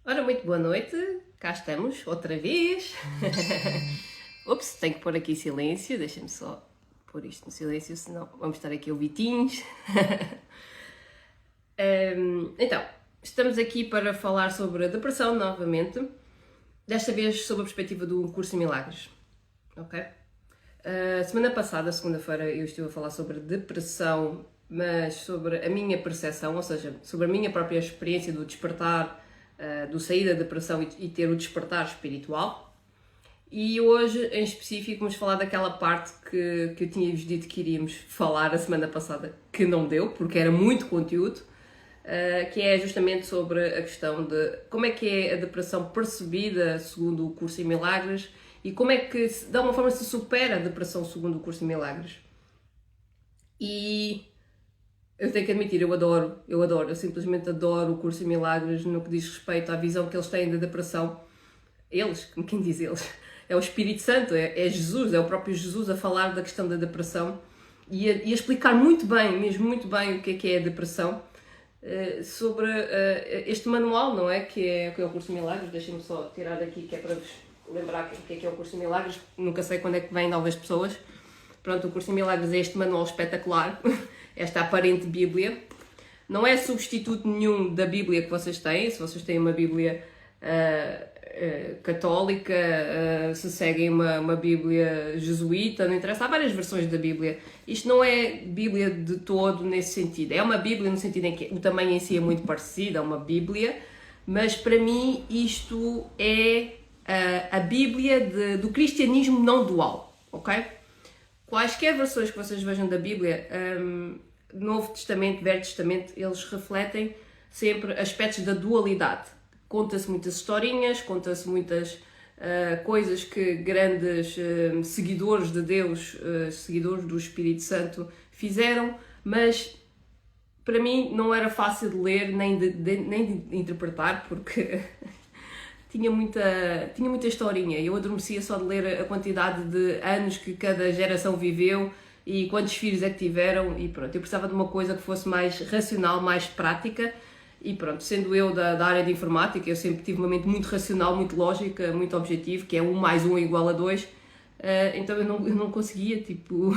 Ora, muito boa noite, cá estamos, outra vez. Ups, tenho que pôr aqui silêncio, deixem-me só pôr isto no silêncio, senão vamos estar aqui ouvitinhos. Então, estamos aqui para falar sobre a depressão novamente, desta vez sob a perspectiva do curso em Milagres, ok? Semana passada, segunda-feira, eu estive a falar sobre depressão, mas sobre a minha percepção, ou seja, sobre a minha própria experiência do despertar, do sair da depressão e ter o despertar espiritual. E hoje, em específico, vamos falar daquela parte que eu tinha-vos dito que iríamos falar a semana passada, que não deu, porque era muito conteúdo, que é justamente sobre a questão de como é que é a depressão percebida segundo o curso em Milagres e como é que, de alguma forma, se supera a depressão segundo o curso em Milagres. E eu tenho que admitir, eu simplesmente adoro o curso em Milagres no que diz respeito à visão que eles têm da depressão. Eles, quem diz eles? É o Espírito Santo, é Jesus, é o próprio Jesus a falar da questão da depressão e a explicar muito bem, mesmo muito bem, o que é a depressão, sobre este manual, não é? Que é o curso em Milagres. Deixem-me só tirar aqui, que é para vos lembrar o que é o curso em Milagres. Nunca sei quando é que vêm novas pessoas. Pronto, o curso em Milagres é este manual espetacular, esta aparente Bíblia. Não é substituto nenhum da Bíblia que vocês têm. Se vocês têm uma Bíblia católica, se seguem uma Bíblia jesuíta, não interessa, há várias versões da Bíblia. Isto não é Bíblia de todo nesse sentido. É uma Bíblia no sentido em que o tamanho em si é muito parecido, é uma Bíblia, mas para mim isto é a Bíblia do cristianismo não dual, ok? Quaisquer versões que vocês vejam da Bíblia, Novo Testamento, Velho Testamento, eles refletem sempre aspectos da dualidade. Conta-se muitas historinhas, conta-se muitas coisas que grandes seguidores de Deus, seguidores do Espírito Santo fizeram, mas para mim não era fácil de ler nem de interpretar, porque tinha muita historinha. Eu adormecia só de ler a quantidade de anos que cada geração viveu e quantos filhos é que tiveram, e pronto, eu precisava de uma coisa que fosse mais racional, mais prática. E pronto, sendo eu da área de informática, eu sempre tive uma mente muito racional, muito lógica, muito objetivo, que é 1 mais 1 igual a 2. Então eu não conseguia, tipo,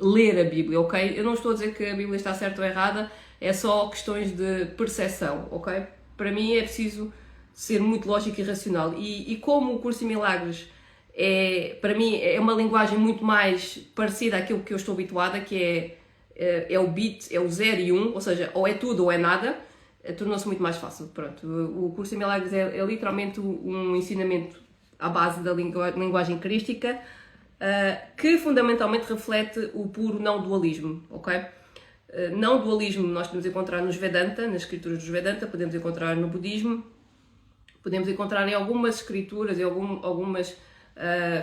ler a Bíblia, ok? Eu não estou a dizer que a Bíblia está certa ou errada, é só questões de percepção, ok? Para mim é preciso ser muito lógico e racional. E como o curso em Milagres para mim, é uma linguagem muito mais parecida àquilo que eu estou habituada, que é o bit, é o 0 e 1, ou seja, ou é tudo ou é nada, tornou-se muito mais fácil. Pronto, o curso em Milagres é literalmente um ensinamento à base da linguagem crística, que fundamentalmente reflete o puro não dualismo, ok? Não dualismo nós podemos encontrar nos Vedanta, nas escrituras dos Vedanta, podemos encontrar no budismo, podemos encontrar em algumas escrituras, em algumas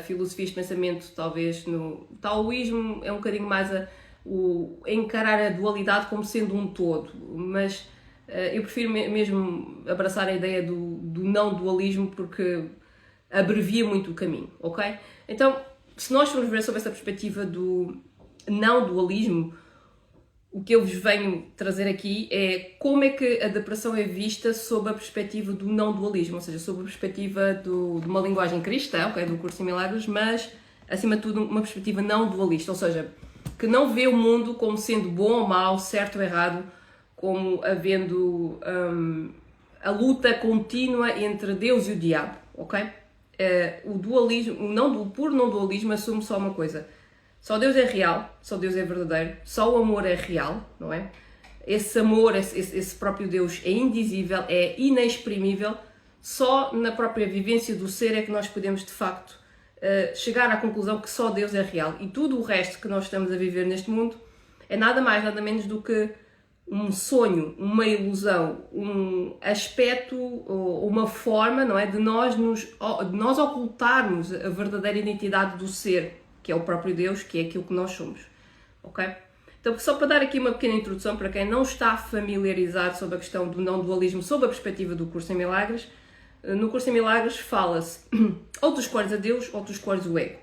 filosofias de pensamento, talvez no taoísmo é um bocadinho mais encarar a dualidade como sendo um todo, mas eu prefiro mesmo abraçar a ideia do não dualismo, porque abrevia muito o caminho, ok? Então, se nós formos ver sobre essa perspectiva do não dualismo, o que eu vos venho trazer aqui é como é que a depressão é vista sob a perspectiva do não dualismo, ou seja, sob a perspectiva de uma linguagem cristã, okay, do curso em Milagres, mas acima de tudo uma perspectiva não dualista, ou seja, que não vê o mundo como sendo bom ou mau, certo ou errado, como havendo a luta contínua entre Deus e o diabo, ok? O dualismo, o puro não dualismo assume só uma coisa: só Deus é real, só Deus é verdadeiro, só o amor é real, não é? Esse amor, esse próprio Deus é indizível, é inexprimível, só na própria vivência do ser é que nós podemos de facto chegar à conclusão que só Deus é real, e tudo o resto que nós estamos a viver neste mundo é nada mais, nada menos do que um sonho, uma ilusão, um aspecto ou uma forma, não é, de nós ocultarmos a verdadeira identidade do ser, que é o próprio Deus, que é aquilo que nós somos, ok? Então, só para dar aqui uma pequena introdução para quem não está familiarizado sobre a questão do não dualismo sob a perspectiva do curso em Milagres, no curso em Milagres fala-se ou tu escolhes a Deus ou tu escolhes o ego.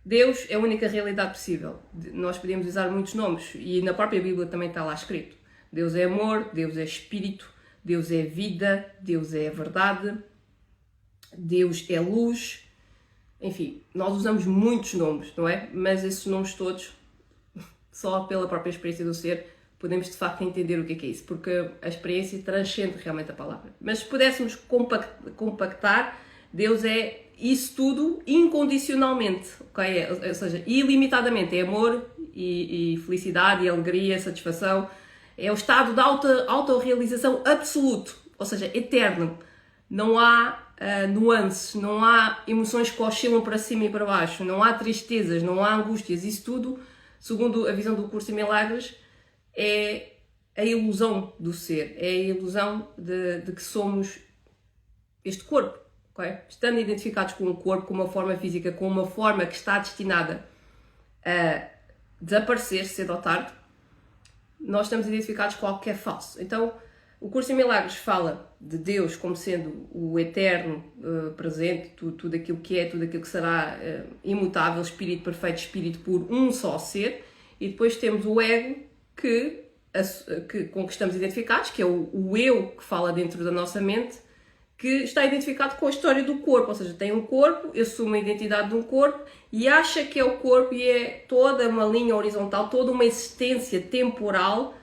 Deus é a única realidade possível. Nós podemos usar muitos nomes e na própria Bíblia também está lá escrito. Deus é amor, Deus é espírito, Deus é vida, Deus é verdade, Deus é luz. Enfim, nós usamos muitos nomes, não é? Mas esses nomes todos, só pela própria experiência do ser, podemos de facto entender o que é isso, porque a experiência transcende realmente a palavra. Mas se pudéssemos compactar, Deus é isso tudo incondicionalmente, ok? Ou seja, ilimitadamente. É amor e felicidade e alegria, satisfação. É o estado de autorrealização absoluto, ou seja, eterno. Não há nuances, não há emoções que oscilam para cima e para baixo, não há tristezas, não há angústias. Isso tudo, segundo a visão do Curso em Milagres, é a ilusão do ser, é a ilusão de que somos este corpo, ok? Estando identificados com um corpo, com uma forma física, com uma forma que está destinada a desaparecer cedo ou tarde, nós estamos identificados com algo que é falso. Então, o Curso em Milagres fala de Deus como sendo o eterno, presente, tudo aquilo que é, tudo aquilo que será imutável, espírito perfeito, espírito puro, um só ser, e depois temos o ego com que estamos identificados, que é o eu que fala dentro da nossa mente, que está identificado com a história do corpo, ou seja, tem um corpo, assume a identidade de um corpo e acha que é o corpo e é toda uma linha horizontal, toda uma existência temporal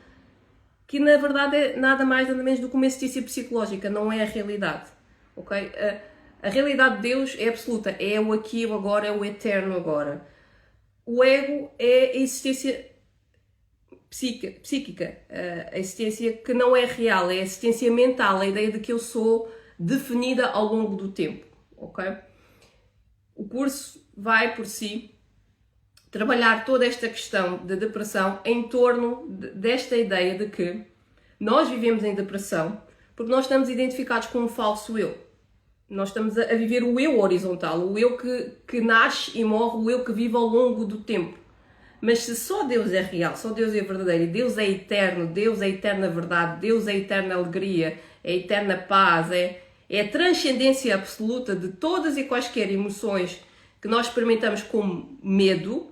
que na verdade é nada mais nada menos do que uma existência psicológica, não é a realidade, ok? A realidade de Deus é absoluta, é o aqui, o agora, é o eterno agora. O ego é a existência psíquica, a existência que não é real, é a existência mental, a ideia de que eu sou definida ao longo do tempo, ok? O curso vai, por si, trabalhar toda esta questão da depressão em torno desta ideia de que nós vivemos em depressão porque nós estamos identificados com um falso eu. Nós estamos a viver o eu horizontal, o eu que nasce e morre, o eu que vive ao longo do tempo. Mas se só Deus é real, só Deus é verdadeiro, Deus é eterno, Deus é a eterna verdade, Deus é a eterna alegria, é a eterna paz, é a transcendência absoluta de todas e quaisquer emoções que nós experimentamos com medo,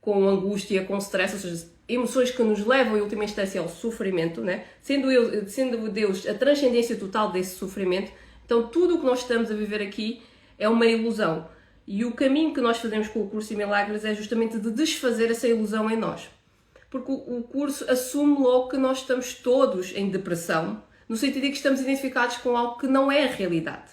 com angústia, com stress, ou seja, emoções que nos levam em última instância ao sofrimento, né? Sendo Deus a transcendência total desse sofrimento, então tudo o que nós estamos a viver aqui é uma ilusão. E o caminho que nós fazemos com o Curso em Milagres é justamente de desfazer essa ilusão em nós. Porque o curso assume logo que nós estamos todos em depressão, no sentido de que estamos identificados com algo que não é a realidade.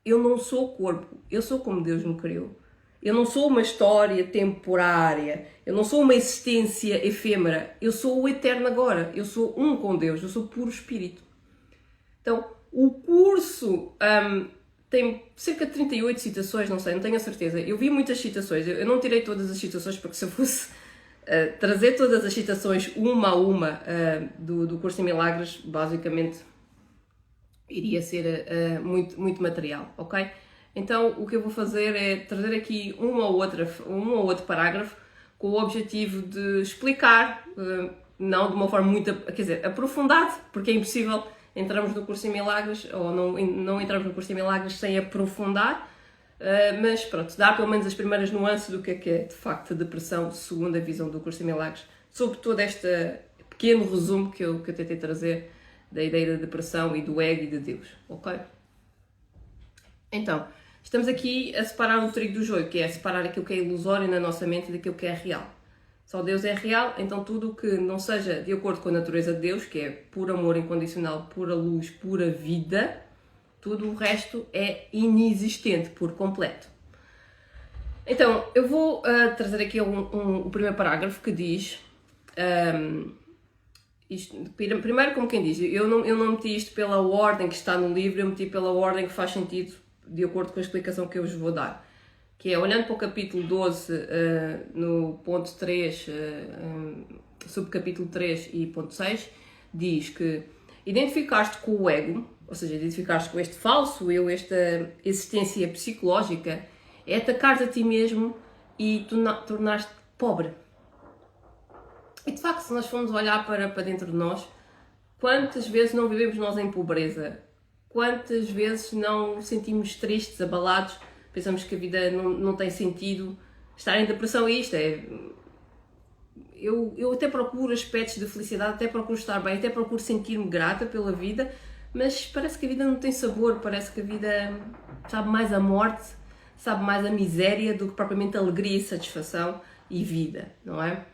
Eu não sou o corpo, eu sou como Deus me criou. Eu não sou uma história temporária, eu não sou uma existência efêmera, eu sou o eterno agora, eu sou um com Deus, eu sou puro espírito. Então, o curso tem cerca de 38 citações, não sei, não tenho a certeza. Eu vi muitas citações, eu não tirei todas as citações porque se eu fosse trazer todas as citações uma a uma do Curso em Milagres, basicamente iria ser muito material, ok? Então o que eu vou fazer é trazer aqui um ou outro parágrafo com o objetivo de explicar, não de uma forma muito, quer dizer, aprofundada, porque é impossível entrarmos no Curso em Milagres, ou não entrarmos no Curso em Milagres sem aprofundar, mas pronto, dá pelo menos as primeiras nuances do que é de facto a depressão, segundo a visão do Curso em Milagres, sobre todo este pequeno resumo que eu tentei trazer da ideia da depressão e do ego e de Deus, ok? Então, estamos aqui a separar o trigo do joio, que é separar aquilo que é ilusório na nossa mente daquilo que é real. Só Deus é real, então tudo o que não seja de acordo com a natureza de Deus, que é puro amor incondicional, pura luz, pura vida, tudo o resto é inexistente por completo. Então, eu vou trazer aqui o primeiro parágrafo que diz... primeiro, como quem diz, eu não meti isto pela ordem que está no livro, eu meti pela ordem que faz sentido de acordo com a explicação que eu vos vou dar. Que é, olhando para o capítulo 12, no ponto 3, subcapítulo 3 e ponto 6, diz que identificar-te com o ego, ou seja, identificar-te com este falso eu, esta existência psicológica, é atacar-te a ti mesmo e tornar-te pobre. E de facto, se nós formos olhar para dentro de nós, quantas vezes não vivemos nós em pobreza? Quantas vezes não sentimos tristes, abalados, pensamos que a vida não tem sentido, estar em depressão é isto, eu até procuro aspectos de felicidade, até procuro estar bem, até procuro sentir-me grata pela vida, mas parece que a vida não tem sabor, parece que a vida sabe mais a morte, sabe mais a miséria do que propriamente alegria e satisfação e vida, não é?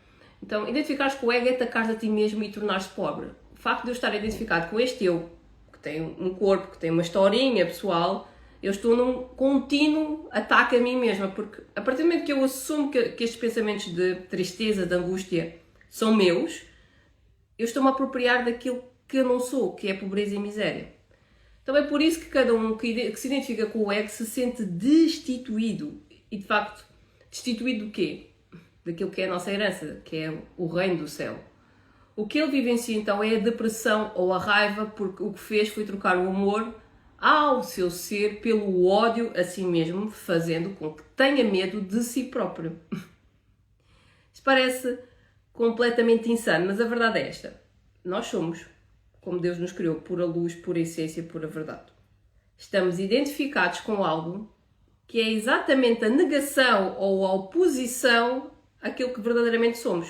Então, identificares com o ego é atacar a ti mesmo e tornar-se pobre. O facto de eu estar identificado com este eu, que tem um corpo, que tem uma historinha pessoal, eu estou num contínuo ataque a mim mesma, porque a partir do momento que eu assumo que estes pensamentos de tristeza, de angústia, são meus, eu estou-me a apropriar daquilo que eu não sou, que é pobreza e miséria. Então é por isso que cada um que se identifica com o ego se sente destituído. E de facto, destituído do quê? Daquilo que é a nossa herança, que é o reino do céu. O que ele vivencia então é a depressão ou a raiva, porque o que fez foi trocar o amor ao seu ser pelo ódio a si mesmo, fazendo com que tenha medo de si próprio. Isto parece completamente insano, mas a verdade é esta. Nós somos, como Deus nos criou, pura luz, pura essência, pura verdade. Estamos identificados com algo que é exatamente a negação ou a oposição àquilo que verdadeiramente somos.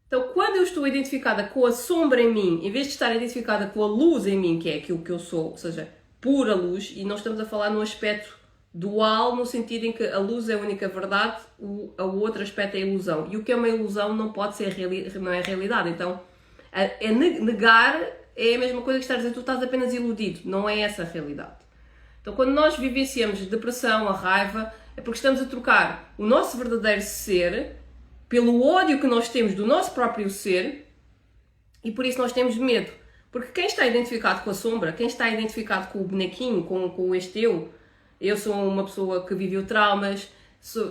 Então, quando eu estou identificada com a sombra em mim, em vez de estar identificada com a luz em mim, que é aquilo que eu sou, ou seja, pura luz, e não estamos a falar num aspecto dual, no sentido em que a luz é a única verdade, o outro aspecto é a ilusão. E o que é uma ilusão não pode ser não é realidade. Então, negar é a mesma coisa que estar a dizer, tu estás apenas iludido, não é essa a realidade. Então, quando nós vivenciamos depressão, a raiva, é porque estamos a trocar o nosso verdadeiro ser pelo ódio que nós temos do nosso próprio ser, e por isso nós temos medo. Porque quem está identificado com a sombra, quem está identificado com o bonequinho, com este eu sou uma pessoa que viveu traumas,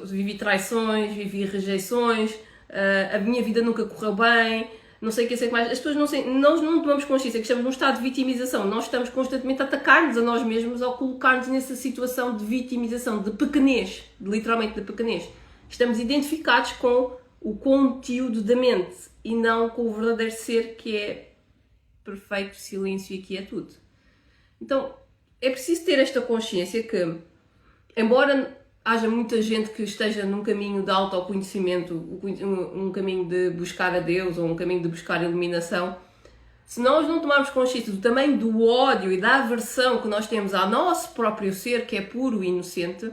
vivi traições, vivi rejeições, a minha vida nunca correu bem, não sei o que sei mais. As pessoas nós não tomamos consciência que estamos num estado de vitimização, nós estamos constantemente a atacar-nos a nós mesmos ao colocar-nos nessa situação de vitimização, de pequenez, literalmente de pequenez. Estamos identificados com o conteúdo da mente e não com o verdadeiro ser, que é perfeito silêncio e quietude. Então, é preciso ter esta consciência que, embora haja muita gente que esteja num caminho de autoconhecimento, um caminho de buscar a Deus ou um caminho de buscar a iluminação, se nós não tomarmos consciência do tamanho do ódio e da aversão que nós temos ao nosso próprio ser, que é puro e inocente,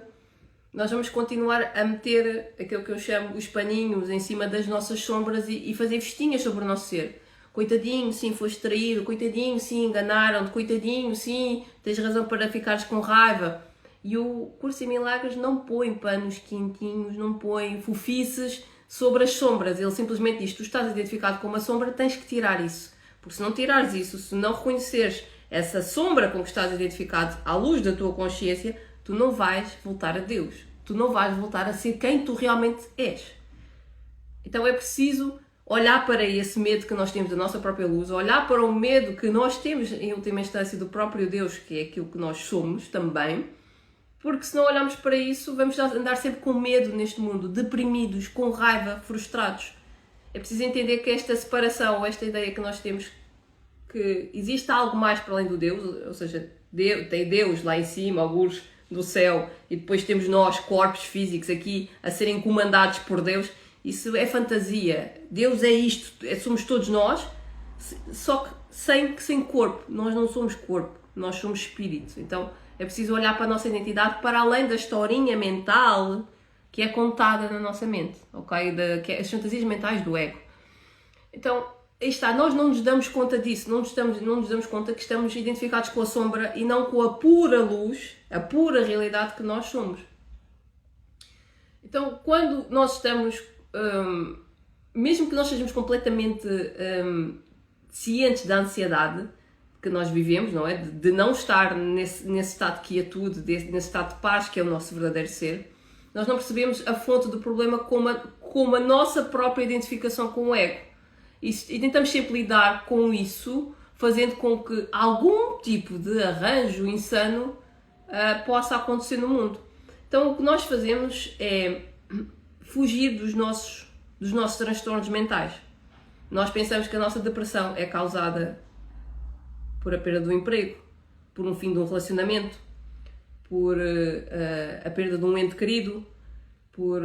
nós vamos continuar a meter aquilo que eu chamo os paninhos em cima das nossas sombras e fazer festinhas sobre o nosso ser. Coitadinho, sim, foste traído. Coitadinho, sim, enganaram-te. Coitadinho, sim, tens razão para ficares com raiva. E o Curso em Milagres não põe panos quentinhos, não põe fofices sobre as sombras. Ele simplesmente diz, tu estás identificado com uma sombra, tens que tirar isso. Porque se não tirares isso, se não reconheceres essa sombra com que estás identificado à luz da tua consciência, tu não vais voltar a Deus. Tu não vais voltar a ser quem tu realmente és. Então é preciso olhar para esse medo que nós temos da nossa própria luz, olhar para o medo que nós temos, em última instância, do próprio Deus, que é aquilo que nós somos também, porque se não olharmos para isso, vamos andar sempre com medo neste mundo, deprimidos, com raiva, frustrados. É preciso entender que esta separação, esta ideia que nós temos, que existe algo mais para além do Deus, ou seja, tem Deus lá em cima, alguns do céu, e depois temos nós, corpos físicos aqui, a serem comandados por Deus. Isso é fantasia. Deus é isto, somos todos nós, só que sem corpo. Nós não somos corpo, nós somos espírito. Então é preciso olhar para a nossa identidade para além da historinha mental que é contada na nossa mente, ok? Que é as fantasias mentais do ego. Então, aí está, nós não nos damos conta disso, não nos damos conta que estamos identificados com a sombra e não com a pura luz, a pura realidade que nós somos. Então, quando nós estamos, mesmo que nós sejamos completamente cientes da ansiedade que nós vivemos, não é? De não estar nesse estado de quietude, nesse estado de paz que é o nosso verdadeiro ser, nós não percebemos a fonte do problema como a nossa própria identificação com o ego. E tentamos sempre lidar com isso, fazendo com que algum tipo de arranjo insano possa acontecer no mundo. Então o que nós fazemos é fugir dos nossos transtornos mentais. Nós pensamos que a nossa depressão é causada por a perda do emprego, por um fim de um relacionamento, por a perda de um ente querido, por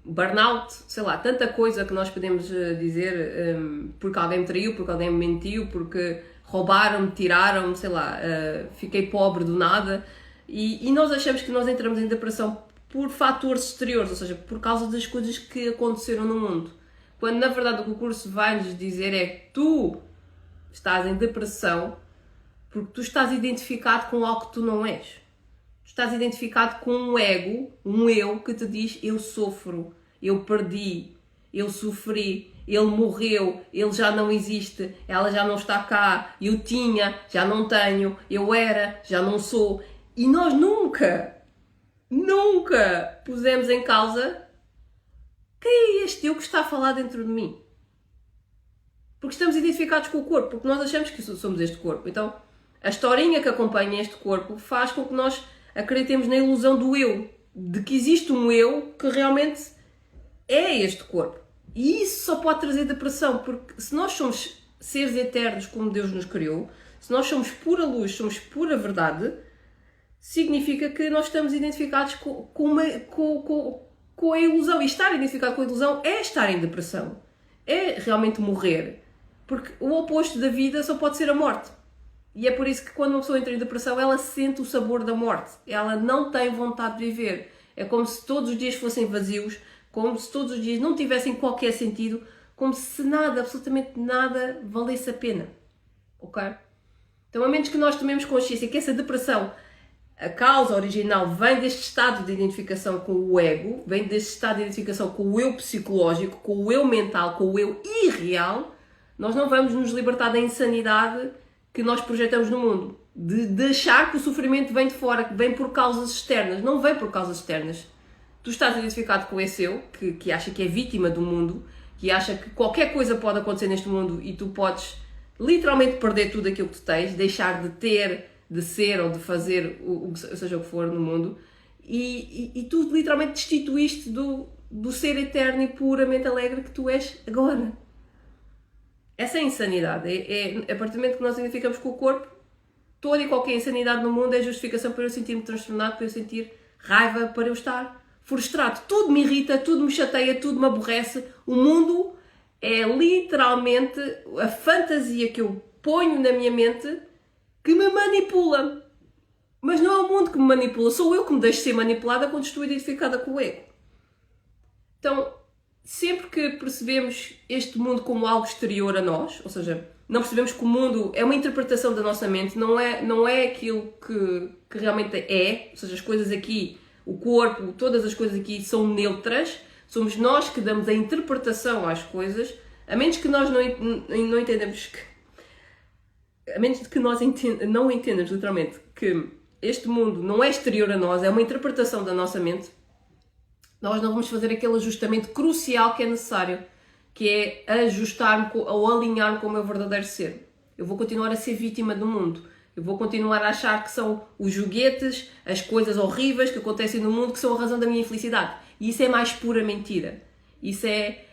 burnout, sei lá, tanta coisa que nós podemos dizer, porque alguém me traiu, porque alguém me mentiu, porque roubaram-me, tiraram-me, sei lá, fiquei pobre do nada. E nós achamos que nós entramos em depressão por fatores exteriores, ou seja, por causa das coisas que aconteceram no mundo. Quando na verdade o que o curso vai nos dizer é que tu estás em depressão porque tu estás identificado com algo que tu não és. Tu estás identificado com um ego, um eu que te diz eu sofro, eu perdi, eu sofri, ele morreu, ele já não existe, ela já não está cá, eu tinha, já não tenho, eu era, já não sou. E nós nunca pusemos em causa quem é este eu que está a falar dentro de mim. Porque estamos identificados com o corpo, porque nós achamos que somos este corpo. Então, a historinha que acompanha este corpo faz com que nós acreditemos na ilusão do eu, de que existe um eu que realmente é este corpo. E isso só pode trazer depressão, porque se nós somos seres eternos como Deus nos criou, se nós somos pura luz, somos pura verdade, significa que nós estamos identificados com a ilusão. E estar identificado com a ilusão é estar em depressão. É realmente morrer. Porque o oposto da vida só pode ser a morte. E é por isso que quando uma pessoa entra em depressão, ela sente o sabor da morte. Ela não tem vontade de viver. É como se todos os dias fossem vazios, como se todos os dias não tivessem qualquer sentido, como se nada, absolutamente nada, valesse a pena. Ok? Então, a menos que nós tomemos consciência que essa depressão, a causa original vem deste estado de identificação com o ego, vem deste estado de identificação com o eu psicológico, com o eu mental, com o eu irreal, nós não vamos nos libertar da insanidade que nós projetamos no mundo. De achar que o sofrimento vem de fora, que vem por causas externas. Não vem por causas externas. Tu estás identificado com esse eu, que acha que é vítima do mundo, que acha que qualquer coisa pode acontecer neste mundo e tu podes literalmente perder tudo aquilo que tu tens, deixar de ter, de ser ou de fazer seja o que for no mundo, e tu literalmente destituíste do ser eterno e puramente alegre que tu és agora. Essa é a insanidade. A partir do momento que nós identificamos com o corpo, toda e qualquer insanidade no mundo é justificação para eu sentir-me transtornado, para eu sentir raiva, para eu estar frustrado. Tudo me irrita, tudo me chateia, tudo me aborrece. O mundo é literalmente a fantasia que eu ponho na minha mente que me manipula. Mas não é o mundo que me manipula, sou eu que me deixo ser manipulada quando estou identificada com o ego. Então, sempre que percebemos este mundo como algo exterior a nós, ou seja, não percebemos que o mundo é uma interpretação da nossa mente, não é aquilo que realmente é, ou seja, as coisas aqui, o corpo, todas as coisas aqui são neutras, somos nós que damos a interpretação às coisas, a menos que nós não entendemos que... A menos que nós não entendamos literalmente que este mundo não é exterior a nós, é uma interpretação da nossa mente, nós não vamos fazer aquele ajustamento crucial que é necessário, que é ajustar-me ou alinhar-me com o meu verdadeiro ser. Eu vou continuar a ser vítima do mundo. Eu vou continuar a achar que são os joguetes, as coisas horríveis que acontecem no mundo que são a razão da minha infelicidade. E isso é mais pura mentira. Isso é,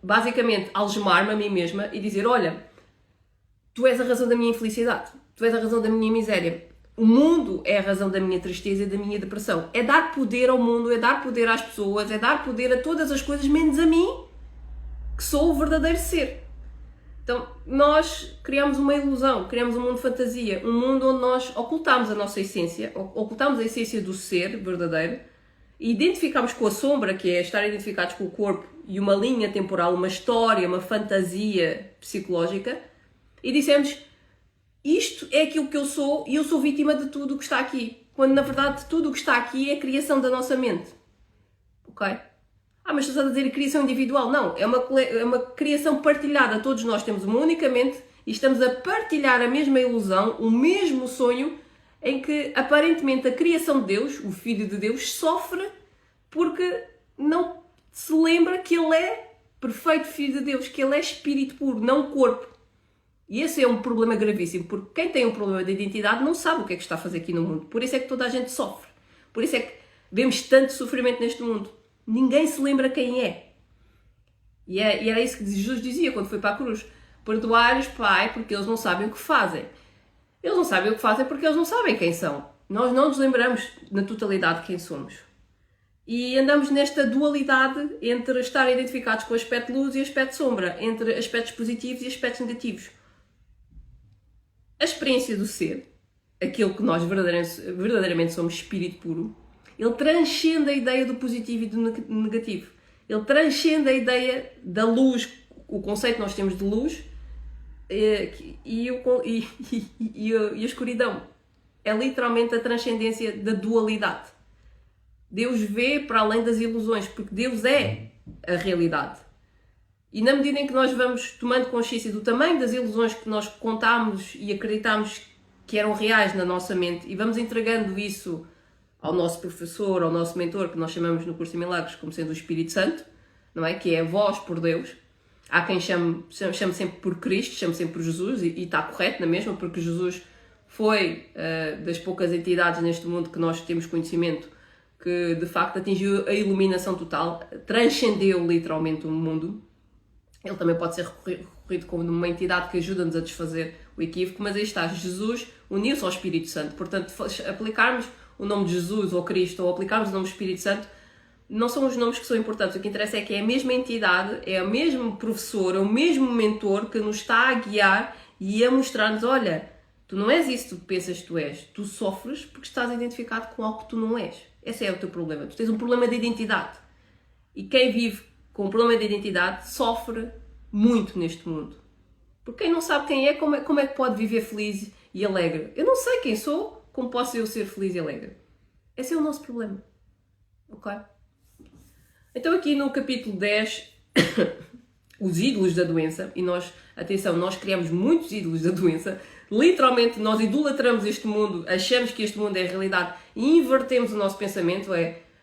basicamente, algemar-me a mim mesma e dizer, olha, tu és a razão da minha infelicidade. Tu és a razão da minha miséria. O mundo é a razão da minha tristeza e da minha depressão. É dar poder ao mundo, é dar poder às pessoas, é dar poder a todas as coisas, menos a mim, que sou o verdadeiro ser. Então, nós criamos uma ilusão, criamos um mundo de fantasia, um mundo onde nós ocultamos a nossa essência, ocultamos a essência do ser verdadeiro, e identificamos com a sombra, que é estar identificados com o corpo, e uma linha temporal, uma história, uma fantasia psicológica, e dissemos, isto é aquilo que eu sou e eu sou vítima de tudo o que está aqui. Quando, na verdade, tudo o que está aqui é a criação da nossa mente. Ok? Mas estás a dizer criação individual? Não, é uma criação partilhada. Todos nós temos uma única mente e estamos a partilhar a mesma ilusão, o mesmo sonho, em que, aparentemente, a criação de Deus, o Filho de Deus, sofre porque não se lembra que Ele é perfeito Filho de Deus, que Ele é espírito puro, não corpo. E esse é um problema gravíssimo, porque quem tem um problema de identidade não sabe o que é que está a fazer aqui no mundo. Por isso é que toda a gente sofre. Por isso é que vemos tanto sofrimento neste mundo. Ninguém se lembra quem é. E era isso que Jesus dizia quando foi para a cruz. Perdoai-os, Pai, porque eles não sabem o que fazem. Eles não sabem o que fazem porque eles não sabem quem são. Nós não nos lembramos na totalidade quem somos. E andamos nesta dualidade entre estar identificados com o aspecto luz e o aspecto sombra, entre aspectos positivos e aspectos negativos. a experiência do ser, aquilo que nós verdadeiramente somos, espírito puro, ele transcende a ideia do positivo e do negativo. Ele transcende a ideia da luz, o conceito que nós temos de luz e a escuridão. É literalmente a transcendência da dualidade. Deus vê para além das ilusões, porque Deus é a realidade. E na medida em que nós vamos tomando consciência do tamanho das ilusões que nós contámos e acreditámos que eram reais na nossa mente, e vamos entregando isso ao nosso professor, ao nosso mentor, que nós chamamos no Curso de Milagres como sendo o Espírito Santo, não é? Que é a voz por Deus. Há quem chame sempre por Cristo, chame sempre por Jesus, e está correto na mesma, porque Jesus foi das poucas entidades neste mundo que nós temos conhecimento que de facto atingiu a iluminação total, transcendeu literalmente o mundo. Ele também pode ser recorrido como uma entidade que ajuda-nos a desfazer o equívoco, mas aí está, Jesus uniu-se ao Espírito Santo. Portanto, aplicarmos o nome de Jesus ou Cristo, ou aplicarmos o nome do Espírito Santo, não são os nomes que são importantes. O que interessa é que é a mesma entidade, é o mesmo professor, é o mesmo mentor que nos está a guiar e a mostrar-nos, olha, tu não és isso que tu pensas que tu és, tu sofres porque estás identificado com algo que tu não és. Esse é o teu problema. Tu tens um problema de identidade. E quem vive com um problema de identidade sofre muito neste mundo. Porque quem não sabe quem é, como é que pode viver feliz e alegre? Eu não sei quem sou, como posso eu ser feliz e alegre? Esse é o nosso problema. Ok? Então aqui no capítulo 10, os ídolos da doença, e nós, atenção, nós criamos muitos ídolos da doença, literalmente nós idolatramos este mundo, achamos que este mundo é a realidade e invertemos o nosso pensamento,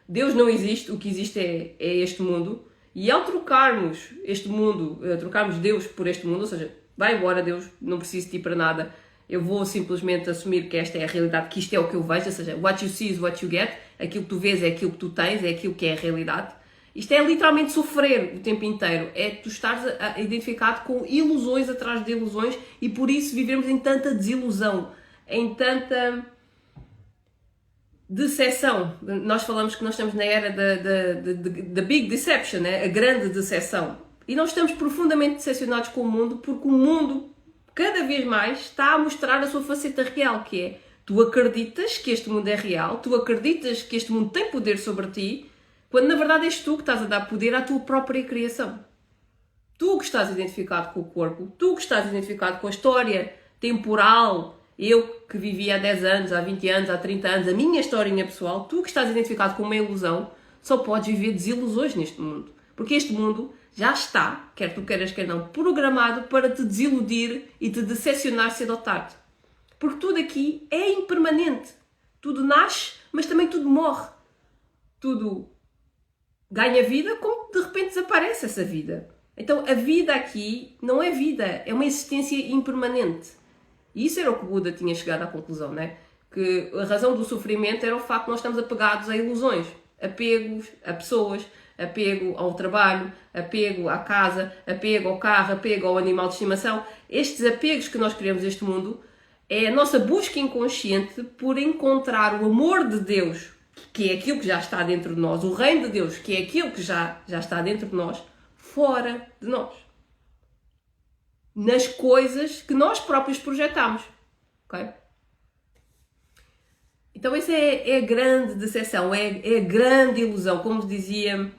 Deus não existe, o que existe é este mundo, e ao trocarmos este mundo, trocarmos Deus por este mundo, ou seja, vai embora Deus, não preciso de ti para nada, eu vou simplesmente assumir que esta é a realidade, que isto é o que eu vejo, ou seja, what you see is what you get, aquilo que tu vês é aquilo que tu tens, é aquilo que é a realidade. Isto é literalmente sofrer o tempo inteiro, é tu estares identificado com ilusões atrás de ilusões e por isso vivemos em tanta desilusão, em tanta decepção. Nós falamos que nós estamos na era da big deception, né? A grande decepção. E nós estamos profundamente decepcionados com o mundo porque o mundo cada vez mais está a mostrar a sua faceta real, que é tu acreditas que este mundo é real, tu acreditas que este mundo tem poder sobre ti, quando na verdade és tu que estás a dar poder à tua própria criação. Tu que estás identificado com o corpo, tu que estás identificado com a história temporal, eu que vivi há 10 anos, há 20 anos, há 30 anos, a minha historinha pessoal, tu que estás identificado com uma ilusão, só podes viver desilusões neste mundo. Porque este mundo já está, quer tu queiras, quer não, programado para te desiludir e te decepcionar cedo ou tarde. Porque tudo aqui é impermanente. Tudo nasce, mas também tudo morre. Tudo ganha vida, como de repente desaparece essa vida. Então a vida aqui não é vida, é uma existência impermanente. E isso era o que o Buda tinha chegado à conclusão, né? Que a razão do sofrimento era o facto de nós estamos apegados a ilusões, apegos a pessoas, apego ao trabalho, apego à casa, apego ao carro, apego ao animal de estimação. Estes apegos que nós criamos neste mundo é a nossa busca inconsciente por encontrar o amor de Deus, que é aquilo que já está dentro de nós, o reino de Deus, que é aquilo que já está dentro de nós, fora de nós. Nas coisas que nós próprios projetamos. Okay? Então essa é a grande decepção, é a grande ilusão. Como dizia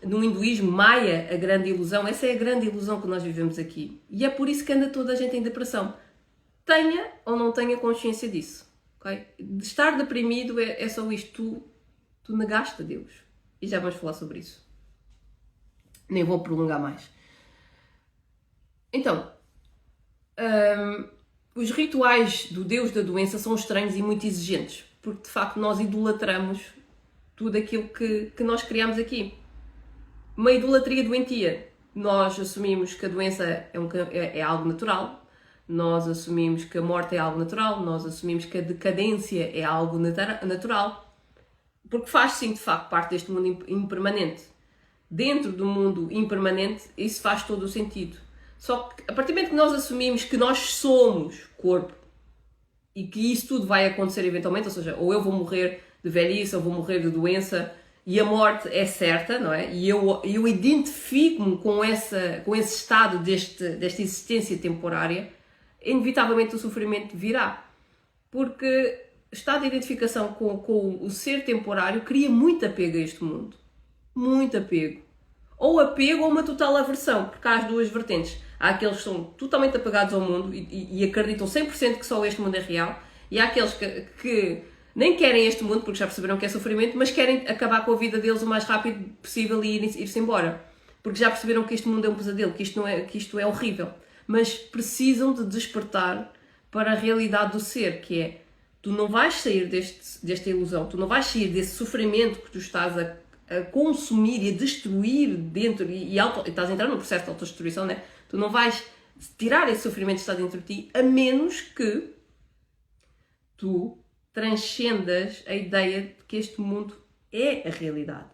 no hinduísmo maia, a grande ilusão, essa é a grande ilusão que nós vivemos aqui. E é por isso que anda toda a gente em depressão. Tenha ou não tenha consciência disso. Okay? De estar deprimido é só isto, tu negaste a Deus. E já vamos falar sobre isso. Nem vou prolongar mais. Então, os rituais do Deus da doença são estranhos e muito exigentes, porque de facto nós idolatramos tudo aquilo que nós criamos aqui. Uma idolatria doentia. Nós assumimos que a doença é algo natural, nós assumimos que a morte é algo natural, nós assumimos que a decadência é algo natural, porque faz sim de facto parte deste mundo impermanente. Dentro do mundo impermanente, isso faz todo o sentido. Só que a partir do momento que nós assumimos que nós somos corpo e que isso tudo vai acontecer eventualmente, ou seja, ou eu vou morrer de velhice, ou vou morrer de doença, e a morte é certa, não é? E eu identifico-me com esse estado desta existência temporária, inevitavelmente o sofrimento virá. Porque o estado de identificação com o ser temporário cria muito apego a este mundo. Muito apego. Ou apego ou uma total aversão, porque há as duas vertentes. Há aqueles que são totalmente apegados ao mundo e acreditam 100% que só este mundo é real, e há aqueles que nem querem este mundo, porque já perceberam que é sofrimento, mas querem acabar com a vida deles o mais rápido possível e ir-se embora. Porque já perceberam que este mundo é um pesadelo, que isto é horrível. Mas precisam de despertar para a realidade do ser, que é, tu não vais sair desta ilusão, tu não vais sair desse sofrimento que tu estás a consumir e a destruir dentro, e estás a entrar num processo de autodestruição, né? Tu não vais tirar esse sofrimento que está dentro de ti, a menos que tu transcendas a ideia de que este mundo é a realidade.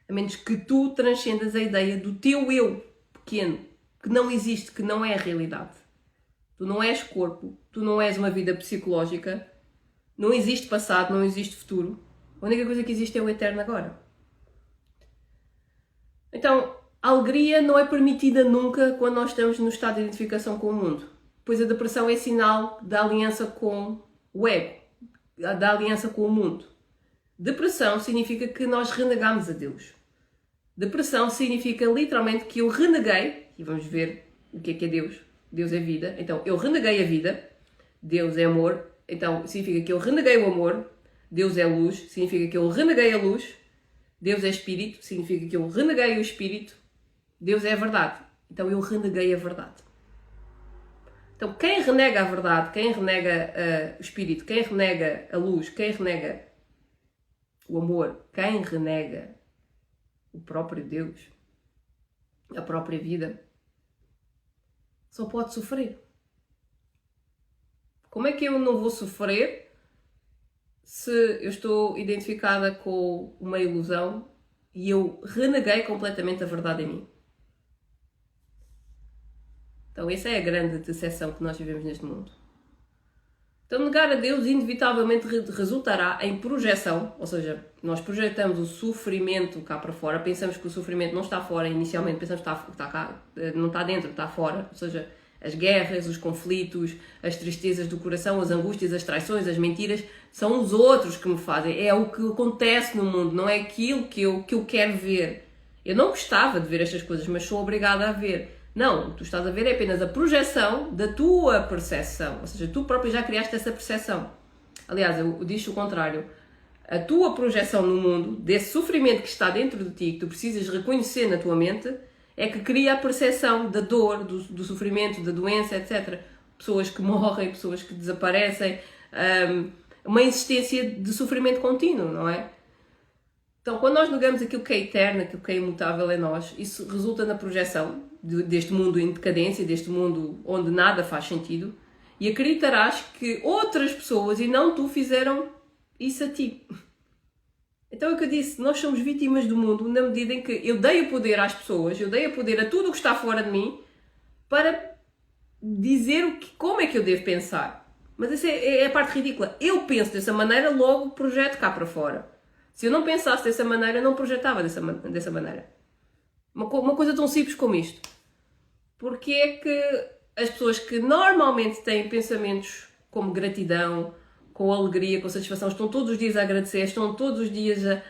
A menos que tu transcendas a ideia do teu eu pequeno, que não existe, que não é a realidade. Tu não és corpo, tu não és uma vida psicológica, não existe passado, não existe futuro. A única coisa que existe é o eterno agora. Então, a alegria não é permitida nunca quando nós estamos no estado de identificação com o mundo. Pois a depressão é sinal da aliança com o ego, da aliança com o mundo. Depressão significa que nós renegamos a Deus. Depressão significa literalmente que eu reneguei, e vamos ver o que é Deus. Deus é vida, então eu reneguei a vida, Deus é amor, então significa que eu reneguei o amor, Deus é luz, significa que eu reneguei a luz, Deus é espírito, significa que eu reneguei o espírito, Deus é a verdade, então eu reneguei a verdade. Então quem renega a verdade, quem renega o espírito, quem renega a luz, quem renega o amor, quem renega o próprio Deus, a própria vida, só pode sofrer. Como é que eu não vou sofrer se eu estou identificada com uma ilusão e eu reneguei completamente a verdade em mim? Então essa é a grande decepção que nós vivemos neste mundo. Então negar a Deus inevitavelmente resultará em projeção, ou seja, nós projetamos o sofrimento cá para fora, pensamos que o sofrimento não está fora inicialmente, pensamos que está cá, não está dentro, está fora, ou seja, as guerras, os conflitos, as tristezas do coração, as angústias, as traições, as mentiras, são os outros que me fazem, é o que acontece no mundo, não é aquilo que eu quero ver. Eu não gostava de ver estas coisas, mas sou obrigada a ver. Não, o que tu estás a ver é apenas a projeção da tua percepção, ou seja, tu próprio já criaste essa percepção. Aliás, eu disse o contrário. A tua projeção no mundo, desse sofrimento que está dentro de ti, que tu precisas reconhecer na tua mente, é que cria a percepção da dor, do sofrimento, da doença, etc. Pessoas que morrem, pessoas que desaparecem, uma existência de sofrimento contínuo, não é? Então, quando nós negamos aquilo que é eterno, aquilo que é imutável em nós, isso resulta na projeção deste mundo em decadência, deste mundo onde nada faz sentido, e acreditarás que outras pessoas e não tu fizeram isso a ti. Então é o que eu disse, nós somos vítimas do mundo na medida em que eu dei o poder às pessoas, eu dei o poder a tudo o que está fora de mim para dizer como é que eu devo pensar. Mas essa é a parte ridícula. Eu penso dessa maneira, logo projeto cá para fora. Se eu não pensasse dessa maneira, eu não projetava dessa maneira. Uma coisa tão simples como isto. Porque é que as pessoas que normalmente têm pensamentos como gratidão, com alegria, com satisfação, estão todos os dias a agradecer, estão todos os dias a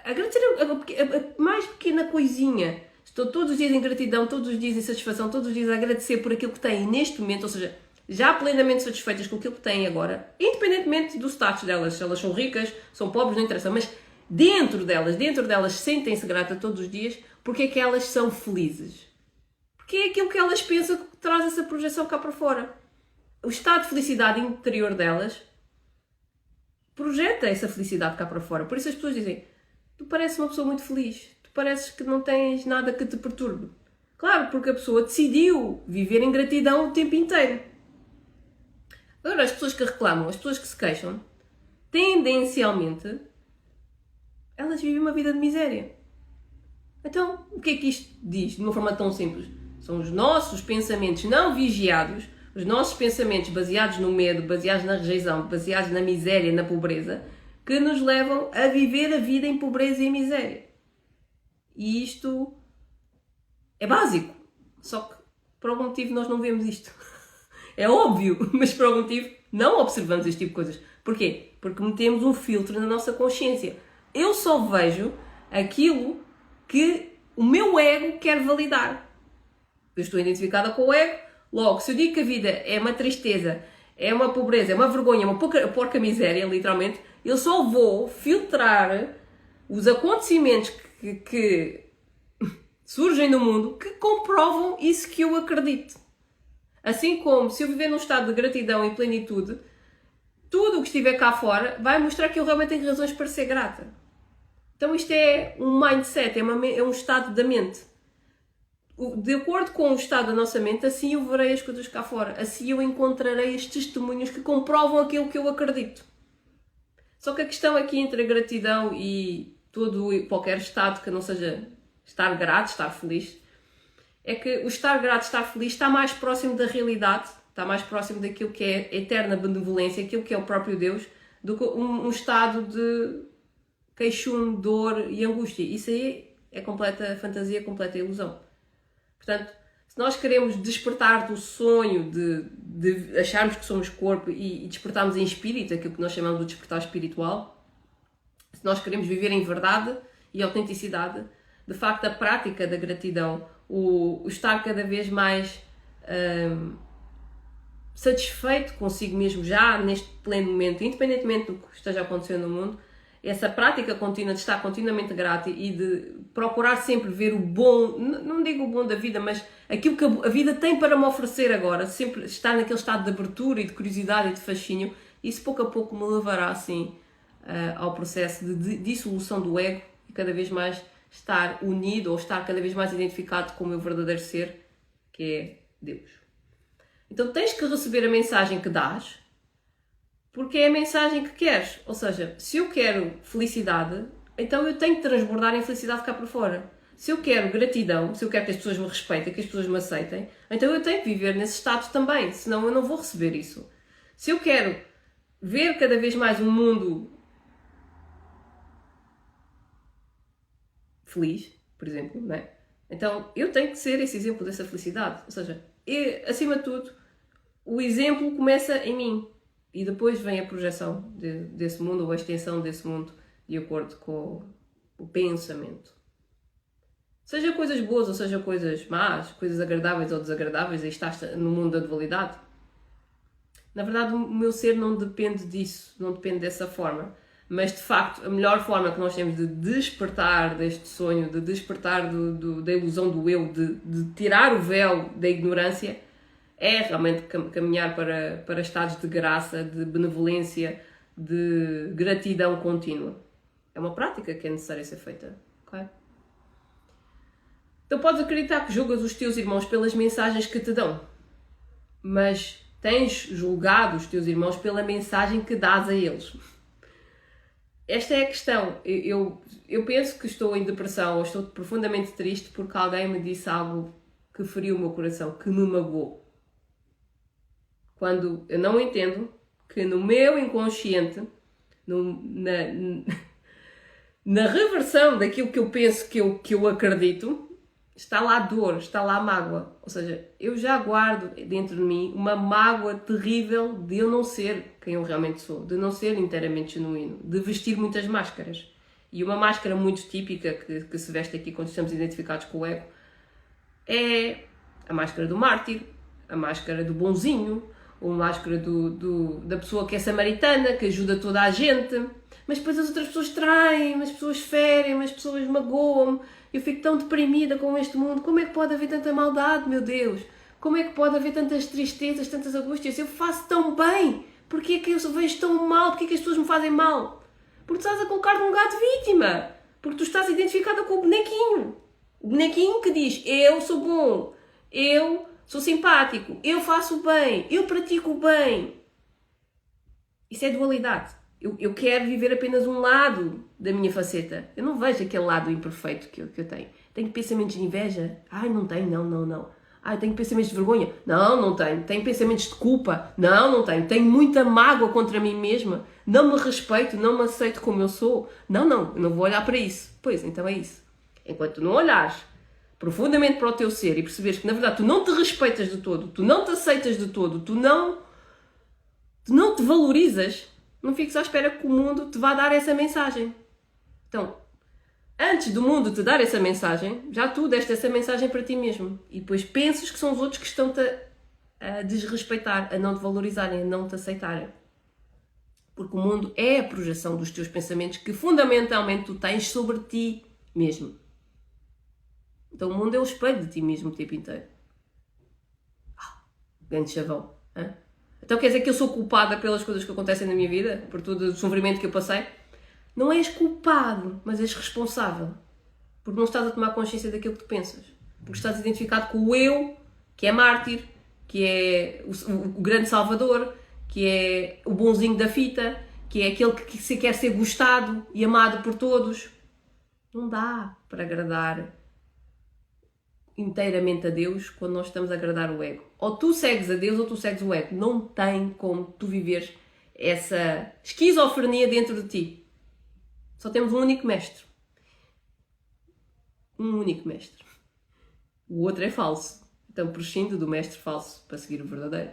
agradecer a mais pequena coisinha. Estão todos os dias em gratidão, todos os dias em satisfação, todos os dias a agradecer por aquilo que têm neste momento, ou seja, já plenamente satisfeitas com aquilo que têm agora, independentemente do status delas, se elas são ricas, são pobres, não interessa, mas dentro delas sentem-se gratas todos os dias, porque é que elas são felizes. Porque é aquilo que elas pensam que traz essa projeção cá para fora. O estado de felicidade interior delas projeta essa felicidade cá para fora. Por isso as pessoas dizem, tu pareces uma pessoa muito feliz, tu pareces que não tens nada que te perturbe. Claro, porque a pessoa decidiu viver em gratidão o tempo inteiro. Agora, as pessoas que reclamam, as pessoas que se queixam, tendencialmente, elas vivem uma vida de miséria. Então, o que é que isto diz de uma forma tão simples? São os nossos pensamentos não vigiados, os nossos pensamentos baseados no medo, baseados na rejeição, baseados na miséria, na pobreza, que nos levam a viver a vida em pobreza e miséria. E isto é básico. Só que, por algum motivo, nós não vemos isto. É óbvio, mas por algum motivo não observamos este tipo de coisas. Porquê? Porque metemos um filtro na nossa consciência. Eu só vejo aquilo que o meu ego quer validar. Eu estou identificada com o ego, logo, se eu digo que a vida é uma tristeza, é uma pobreza, é uma vergonha, é uma porca miséria, literalmente, eu só vou filtrar os acontecimentos que surgem no mundo que comprovam isso que eu acredito. Assim como se eu viver num estado de gratidão e plenitude, tudo o que estiver cá fora vai mostrar que eu realmente tenho razões para ser grata. Então isto é um mindset, é um estado da mente. De acordo com o estado da nossa mente, assim eu verei as coisas cá fora. Assim eu encontrarei os testemunhos que comprovam aquilo que eu acredito. Só que a questão aqui entre a gratidão e qualquer estado que não seja estar grato, estar feliz, é que o estar grato, estar feliz está mais próximo da realidade, está mais próximo daquilo que é eterna benevolência, aquilo que é o próprio Deus, do que um estado de queixume, dor e angústia. Isso aí é completa fantasia, completa ilusão. Portanto, se nós queremos despertar do sonho de acharmos que somos corpo e despertarmos em espírito, aquilo que nós chamamos de despertar espiritual, se nós queremos viver em verdade e autenticidade, de facto a prática da gratidão, o estar cada vez mais satisfeito consigo mesmo já neste pleno momento, independentemente do que esteja acontecendo no mundo, essa prática contínua de estar continuamente grato e de procurar sempre ver o bom, não digo o bom da vida, mas aquilo que a vida tem para me oferecer agora, sempre estar naquele estado de abertura e de curiosidade e de fascínio, isso pouco a pouco me levará assim ao processo de dissolução do ego e cada vez mais estar unido ou estar cada vez mais identificado com o meu verdadeiro ser, que é Deus. Então tens que receber a mensagem que dás, porque é a mensagem que queres. Ou seja, se eu quero felicidade, então eu tenho que transbordar em felicidade cá para fora. Se eu quero gratidão, se eu quero que as pessoas me respeitem, que as pessoas me aceitem, então eu tenho que viver nesse estado também, senão eu não vou receber isso. Se eu quero ver cada vez mais um mundo feliz, por exemplo, não é? Então eu tenho que ser esse exemplo dessa felicidade. Ou seja, acima de tudo, o exemplo começa em mim. E depois vem a projeção desse mundo, ou a extensão desse mundo, de acordo com o pensamento. Seja coisas boas ou seja coisas más, coisas agradáveis ou desagradáveis, aí está no mundo da dualidade. Na verdade, o meu ser não depende disso, não depende dessa forma. Mas, de facto, a melhor forma que nós temos de despertar deste sonho, de despertar da ilusão do eu, de tirar o véu da ignorância, é realmente caminhar para estados de graça, de benevolência, de gratidão contínua. É uma prática que é necessária ser feita. Okay? Então podes acreditar que julgas os teus irmãos pelas mensagens que te dão, mas tens julgado os teus irmãos pela mensagem que dás a eles. Esta é a questão. Eu penso que estou em depressão ou estou profundamente triste porque alguém me disse algo que feriu o meu coração, que me magoou. Quando eu não entendo que no meu inconsciente, na reversão daquilo que eu penso que eu acredito, está lá a dor, está lá a mágoa. Ou seja, eu já guardo dentro de mim uma mágoa terrível de eu não ser quem eu realmente sou, de não ser inteiramente genuíno, de vestir muitas máscaras. E uma máscara muito típica que se veste aqui quando estamos identificados com o ego é a máscara do mártir, a máscara do bonzinho, ou a máscara da pessoa que é samaritana, que ajuda toda a gente. Mas depois as outras pessoas traem, as pessoas ferem, as pessoas magoam-me. Eu fico tão deprimida com este mundo. Como é que pode haver tanta maldade, meu Deus? Como é que pode haver tantas tristezas, tantas angústias? Eu faço tão bem. Porquê é que eu vejo tão mal? Porquê é que as pessoas me fazem mal? Porque tu estás a colocar-te num gato vítima. Porque tu estás identificada com o bonequinho. O bonequinho que diz, eu sou bom, eu sou simpático, eu faço o bem, eu pratico o bem. Isso é dualidade. Eu quero viver apenas um lado da minha faceta. Eu não vejo aquele lado imperfeito que eu tenho. Tenho pensamentos de inveja? Ai, não tenho, não. Ai, tenho pensamentos de vergonha? Não tenho. Tenho pensamentos de culpa? Não tenho. Tenho muita mágoa contra mim mesma. Não me respeito, não me aceito como eu sou. Não, eu não vou olhar para isso. Pois, então é isso. Enquanto tu não olhares profundamente para o teu ser e perceberes que na verdade tu não te respeitas de todo, tu não te aceitas de todo, tu não te valorizas, não fiques à espera que o mundo te vá dar essa mensagem. Então, antes do mundo te dar essa mensagem, já tu deste essa mensagem para ti mesmo. E depois pensas que são os outros que estão-te a desrespeitar, a não te valorizarem, a não te aceitarem. Porque o mundo é a projeção dos teus pensamentos que fundamentalmente tu tens sobre ti mesmo. Então o mundo é o espelho de ti mesmo o tempo inteiro. Grande chavão. Hein? Então quer dizer que eu sou culpada pelas coisas que acontecem na minha vida? Por todo o sofrimento que eu passei? Não és culpado, mas és responsável. Porque não estás a tomar consciência daquilo que tu pensas. Porque estás identificado com o eu, que é mártir, que é o grande salvador, que é o bonzinho da fita, que é aquele que se quer ser gostado e amado por todos. Não dá para agradar inteiramente a Deus quando nós estamos a agradar o ego. Ou tu segues a Deus ou tu segues o ego. Não tem como tu viveres essa esquizofrenia dentro de ti. Só temos um único mestre. Um único mestre. O outro é falso. Então prescinde do mestre falso para seguir o verdadeiro.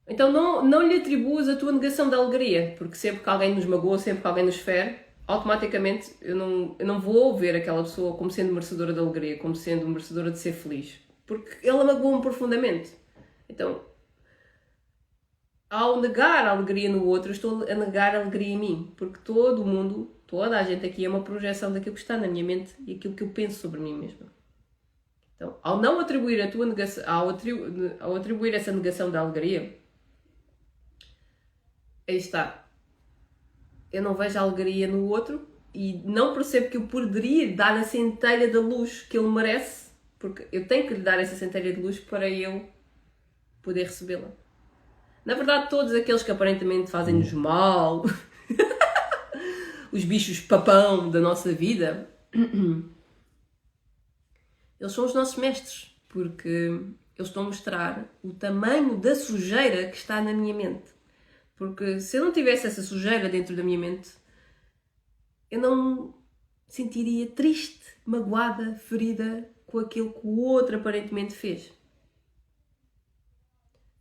Então não lhe atribuas a tua negação de alegria, porque sempre que alguém nos magoa, sempre que alguém nos fere, automaticamente eu não vou ver aquela pessoa como sendo merecedora de alegria, como sendo merecedora de ser feliz, porque ela magoou-me profundamente. Então, ao negar a alegria no outro, eu estou a negar a alegria em mim, porque todo o mundo, toda a gente aqui é uma projeção daquilo que está na minha mente e aquilo que eu penso sobre mim mesma. Então, ao não atribuir a tua negação, ao atribuir essa negação da alegria, aí está. Eu não vejo a alegria no outro e não percebo que eu poderia dar a centelha da luz que ele merece, porque eu tenho que lhe dar essa centelha de luz para eu poder recebê-la. Na verdade, todos aqueles que aparentemente fazem-nos mal, os bichos papão da nossa vida, eles são os nossos mestres, porque eles estão a mostrar o tamanho da sujeira que está na minha mente. Porque se eu não tivesse essa sujeira dentro da minha mente, eu não sentiria triste, magoada, ferida com aquilo que o outro aparentemente fez.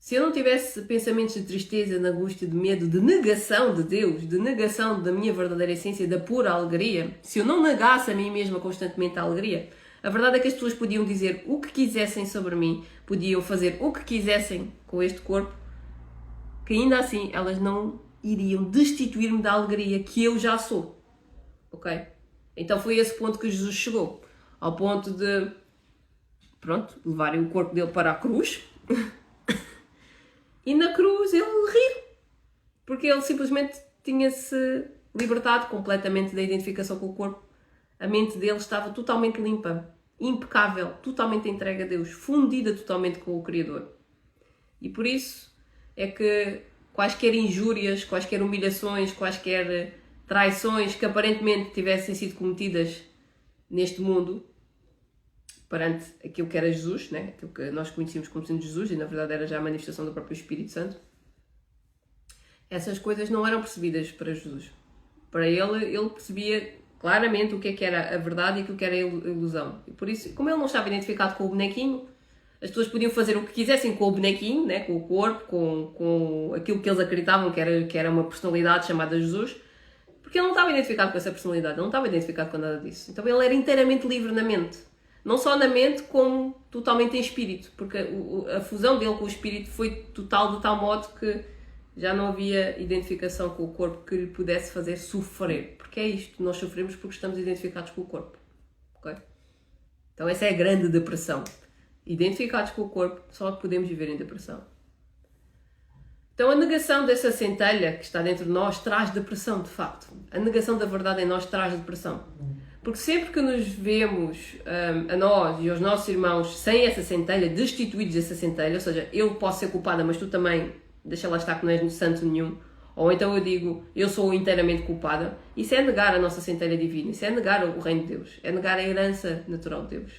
Se eu não tivesse pensamentos de tristeza, de angústia, de medo, de negação de Deus, de negação da minha verdadeira essência, da pura alegria, se eu não negasse a mim mesma constantemente a alegria, a verdade é que as pessoas podiam dizer o que quisessem sobre mim, podiam fazer o que quisessem com este corpo, que ainda assim elas não iriam destituir-me da alegria que eu já sou. Ok? Então foi esse ponto que Jesus chegou. Ao ponto de, pronto, levarem o corpo dele para a cruz e na cruz ele rir. Porque ele simplesmente tinha-se libertado completamente da identificação com o corpo. A mente dele estava totalmente limpa, impecável, totalmente entregue a Deus, fundida totalmente com o Criador. E por isso é que quaisquer injúrias, quaisquer humilhações, quaisquer traições que aparentemente tivessem sido cometidas neste mundo perante aquilo que era Jesus, né? Aquilo que nós conhecíamos como sendo Jesus e na verdade era já a manifestação do próprio Espírito Santo, essas coisas não eram percebidas para Jesus. Para ele percebia claramente o que era a verdade e aquilo que era a ilusão. E por isso, como ele não estava identificado com o bonequinho, as pessoas podiam fazer o que quisessem com o bonequinho, né? Com o corpo, com aquilo que eles acreditavam que era uma personalidade chamada Jesus, porque ele não estava identificado com essa personalidade, ele não estava identificado com nada disso. Então ele era inteiramente livre na mente. Não só na mente, como totalmente em espírito, porque a fusão dele com o espírito foi total, de tal modo que já não havia identificação com o corpo que lhe pudesse fazer sofrer. Porque é isto, nós sofremos porque estamos identificados com o corpo. Okay? Então essa é a grande depressão. Identificados com o corpo, só podemos viver em depressão. Então a negação dessa centelha que está dentro de nós traz depressão, de facto. A negação da verdade em nós traz depressão. Porque sempre que nos vemos a nós e aos nossos irmãos sem essa centelha, destituídos dessa centelha, ou seja, eu posso ser culpada, mas tu também, deixa lá estar que não és santo nenhum, ou então eu digo, eu sou inteiramente culpada, isso é negar a nossa centelha divina, isso é negar o reino de Deus, é negar a herança natural de Deus.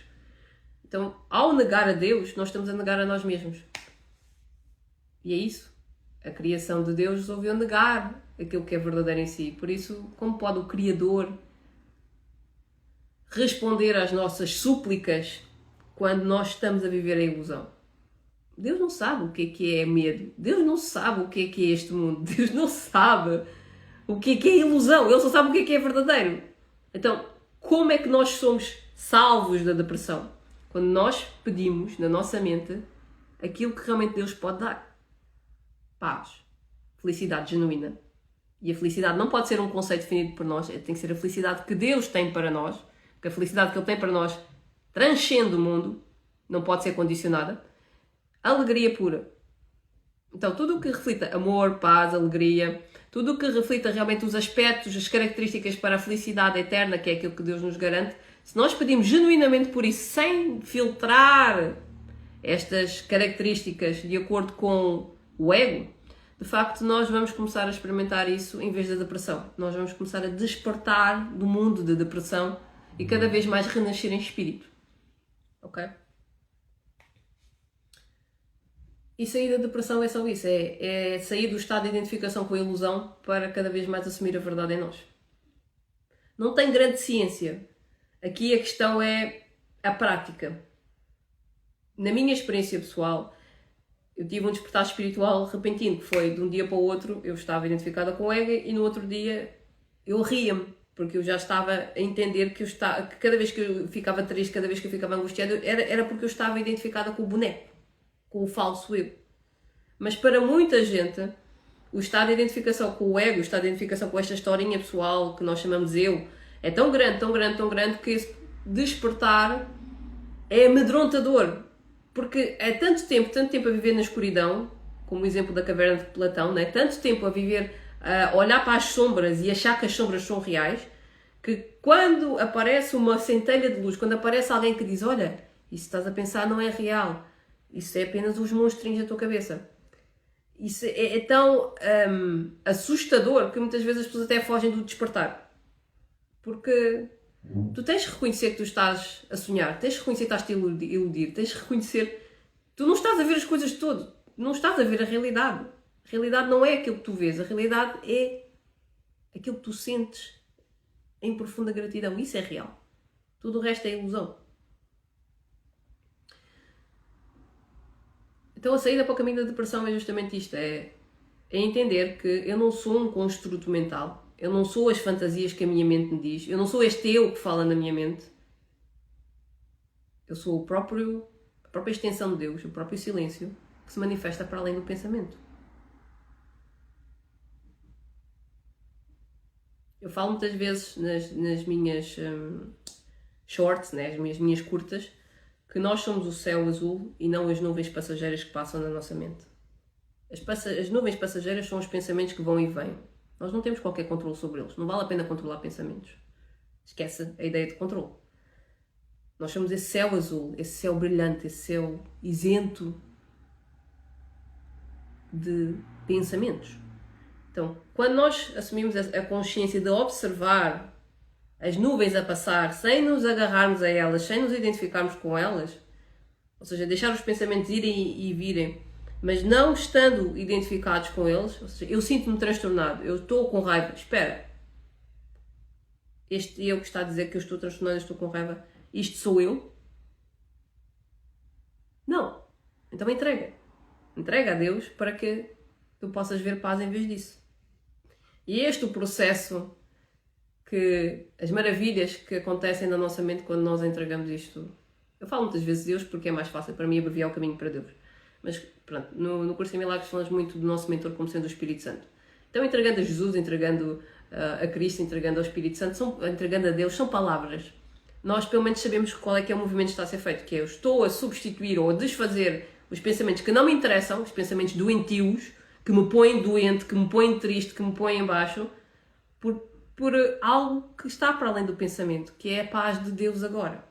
Então, ao negar a Deus, nós estamos a negar a nós mesmos. E é isso. A criação de Deus resolveu negar aquilo que é verdadeiro em si. Por isso, como pode o Criador responder às nossas súplicas quando nós estamos a viver a ilusão. Deus não sabe o que é medo. Deus não sabe o que é este mundo. Deus não sabe o que é ilusão. Ele só sabe o que é verdadeiro. Então, como é que nós somos salvos da depressão? Quando nós pedimos na nossa mente aquilo que realmente Deus pode dar. Paz. Felicidade genuína. E a felicidade não pode ser um conceito definido por nós. Tem que ser a felicidade que Deus tem para nós. Porque a felicidade que Ele tem para nós transcende o mundo. Não pode ser condicionada. Alegria pura. Então, tudo o que reflita amor, paz, alegria, tudo o que reflita realmente os aspectos, as características para a felicidade eterna, que é aquilo que Deus nos garante, se nós pedimos genuinamente por isso, sem filtrar estas características de acordo com o ego, de facto nós vamos começar a experimentar isso em vez da depressão. Nós vamos começar a despertar do mundo de depressão e cada vez mais renascer em espírito. Ok? E sair da depressão é só isso, é sair do estado de identificação com a ilusão para cada vez mais assumir a verdade em nós. Não tem grande ciência. Aqui a questão é a prática. Na minha experiência pessoal, eu tive um despertar espiritual repentino, que foi de um dia para o outro, eu estava identificada com o ego e no outro dia eu ria-me, porque eu já estava a entender que cada vez que eu ficava triste, cada vez que eu ficava angustiada, era porque eu estava identificada com o boneco, com o falso eu. Mas para muita gente, o estado de identificação com o ego, o estado de identificação com esta historinha pessoal que nós chamamos eu, é tão grande, tão grande, tão grande que esse despertar é amedrontador. Porque é tanto tempo a viver na escuridão, como o exemplo da caverna de Platão, né? Tanto tempo a viver, a olhar para as sombras e achar que as sombras são reais, que quando aparece uma centelha de luz, quando aparece alguém que diz, olha, isso estás a pensar não é real, isso é apenas os monstrinhos da tua cabeça. Isso é tão assustador que muitas vezes as pessoas até fogem do despertar. Porque tu tens de reconhecer que tu estás a sonhar, tens de reconhecer que estás a iludir, tens de reconhecer... Tu não estás a ver as coisas de todo, não estás a ver a realidade. A realidade não é aquilo que tu vês, a realidade é aquilo que tu sentes em profunda gratidão. Isso é real. Tudo o resto é ilusão. Então a saída para o caminho da depressão é justamente isto, é entender que eu não sou um construto mental, eu não sou as fantasias que a minha mente me diz, eu não sou este eu que fala na minha mente, eu sou a própria extensão de Deus, o próprio silêncio que se manifesta para além do pensamento. Eu falo muitas vezes nas minhas shorts, né, as minhas curtas, que nós somos o céu azul e não as nuvens passageiras que passam na nossa mente. As nuvens passageiras são os pensamentos que vão e vêm. Nós não temos qualquer controle sobre eles. Não vale a pena controlar pensamentos. Esquece a ideia de controle. Nós somos esse céu azul, esse céu brilhante, esse céu isento de pensamentos. Então, quando nós assumimos a consciência de observar as nuvens a passar, sem nos agarrarmos a elas, sem nos identificarmos com elas, ou seja, deixar os pensamentos irem e virem, mas não estando identificados com eles, ou seja, eu sinto-me transtornado, eu estou com raiva, espera, este eu que está a dizer que eu estou transtornado, eu estou com raiva, isto sou eu? Não. Então entrega a Deus para que tu possas ver paz em vez disso. E este é o processo, as maravilhas que acontecem na nossa mente quando nós entregamos isto. Eu falo muitas vezes Deus porque é mais fácil para mim abreviar o caminho para Deus. Mas pronto, no curso de Milagres falamos muito do nosso mentor como sendo o Espírito Santo. Então entregando a Jesus, entregando a Cristo, entregando ao Espírito Santo, entregando a Deus, são palavras. Nós pelo menos sabemos qual é que é o movimento que está a ser feito, que é eu estou a substituir ou a desfazer os pensamentos que não me interessam, os pensamentos doentios, que me põem doente, que me põem triste, que me põem em baixo, por algo que está para além do pensamento, que é a paz de Deus agora.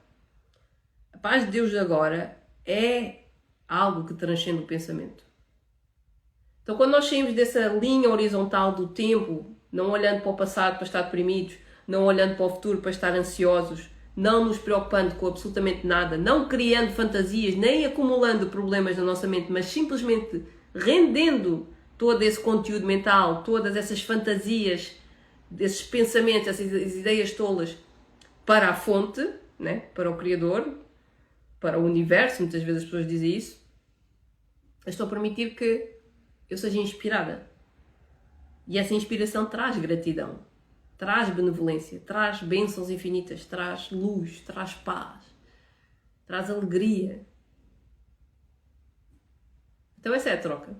A paz de Deus agora é algo que transcende o pensamento. Então quando nós saímos dessa linha horizontal do tempo, não olhando para o passado para estar deprimidos, não olhando para o futuro para estar ansiosos, não nos preocupando com absolutamente nada, não criando fantasias, nem acumulando problemas na nossa mente, mas simplesmente rendendo todo esse conteúdo mental, todas essas fantasias, esses pensamentos, essas ideias tolas para a fonte, né? Para o Criador, para o universo, muitas vezes as pessoas dizem isso. Eu estou a permitir que eu seja inspirada. E essa inspiração traz gratidão, traz benevolência, traz bênçãos infinitas, traz luz, traz paz, traz alegria. Então essa é a troca.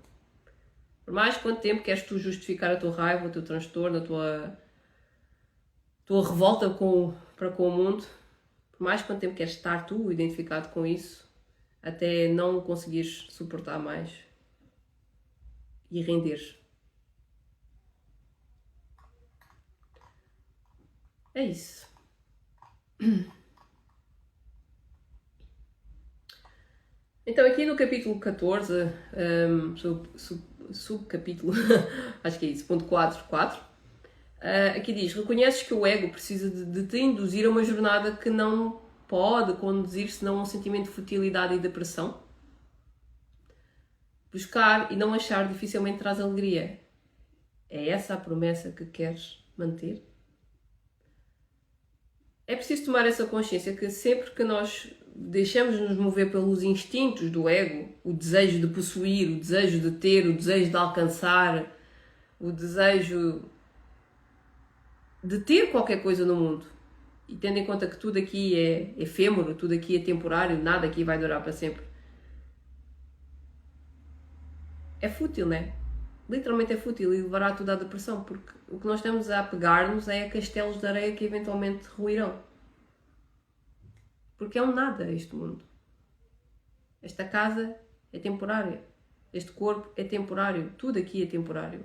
Por mais quanto tempo queres tu justificar a tua raiva, o teu transtorno, a tua revolta para com o mundo, por mais quanto tempo queres estar tu identificado com isso, até não conseguires suportar mais e renderes. É isso. Então aqui no capítulo 14, subcapítulo, acho que é isso, ponto 4, aqui diz: reconheces que o ego precisa de te induzir a uma jornada que não pode conduzir senão a um sentimento de futilidade e depressão? Buscar e não achar dificilmente traz alegria. É essa a promessa que queres manter? É preciso tomar essa consciência que sempre que nós deixamos de nos mover pelos instintos do ego, o desejo de possuir, o desejo de ter, o desejo de alcançar, o desejo de ter qualquer coisa no mundo, e tendo em conta que tudo aqui é efêmero, tudo aqui é temporário, nada aqui vai durar para sempre, é fútil, né? Literalmente é fútil e levará tudo à depressão, porque o que nós estamos a apegar-nos é a castelos de areia que eventualmente ruirão. Porque é um nada este mundo. Esta casa é temporária. Este corpo é temporário. Tudo aqui é temporário.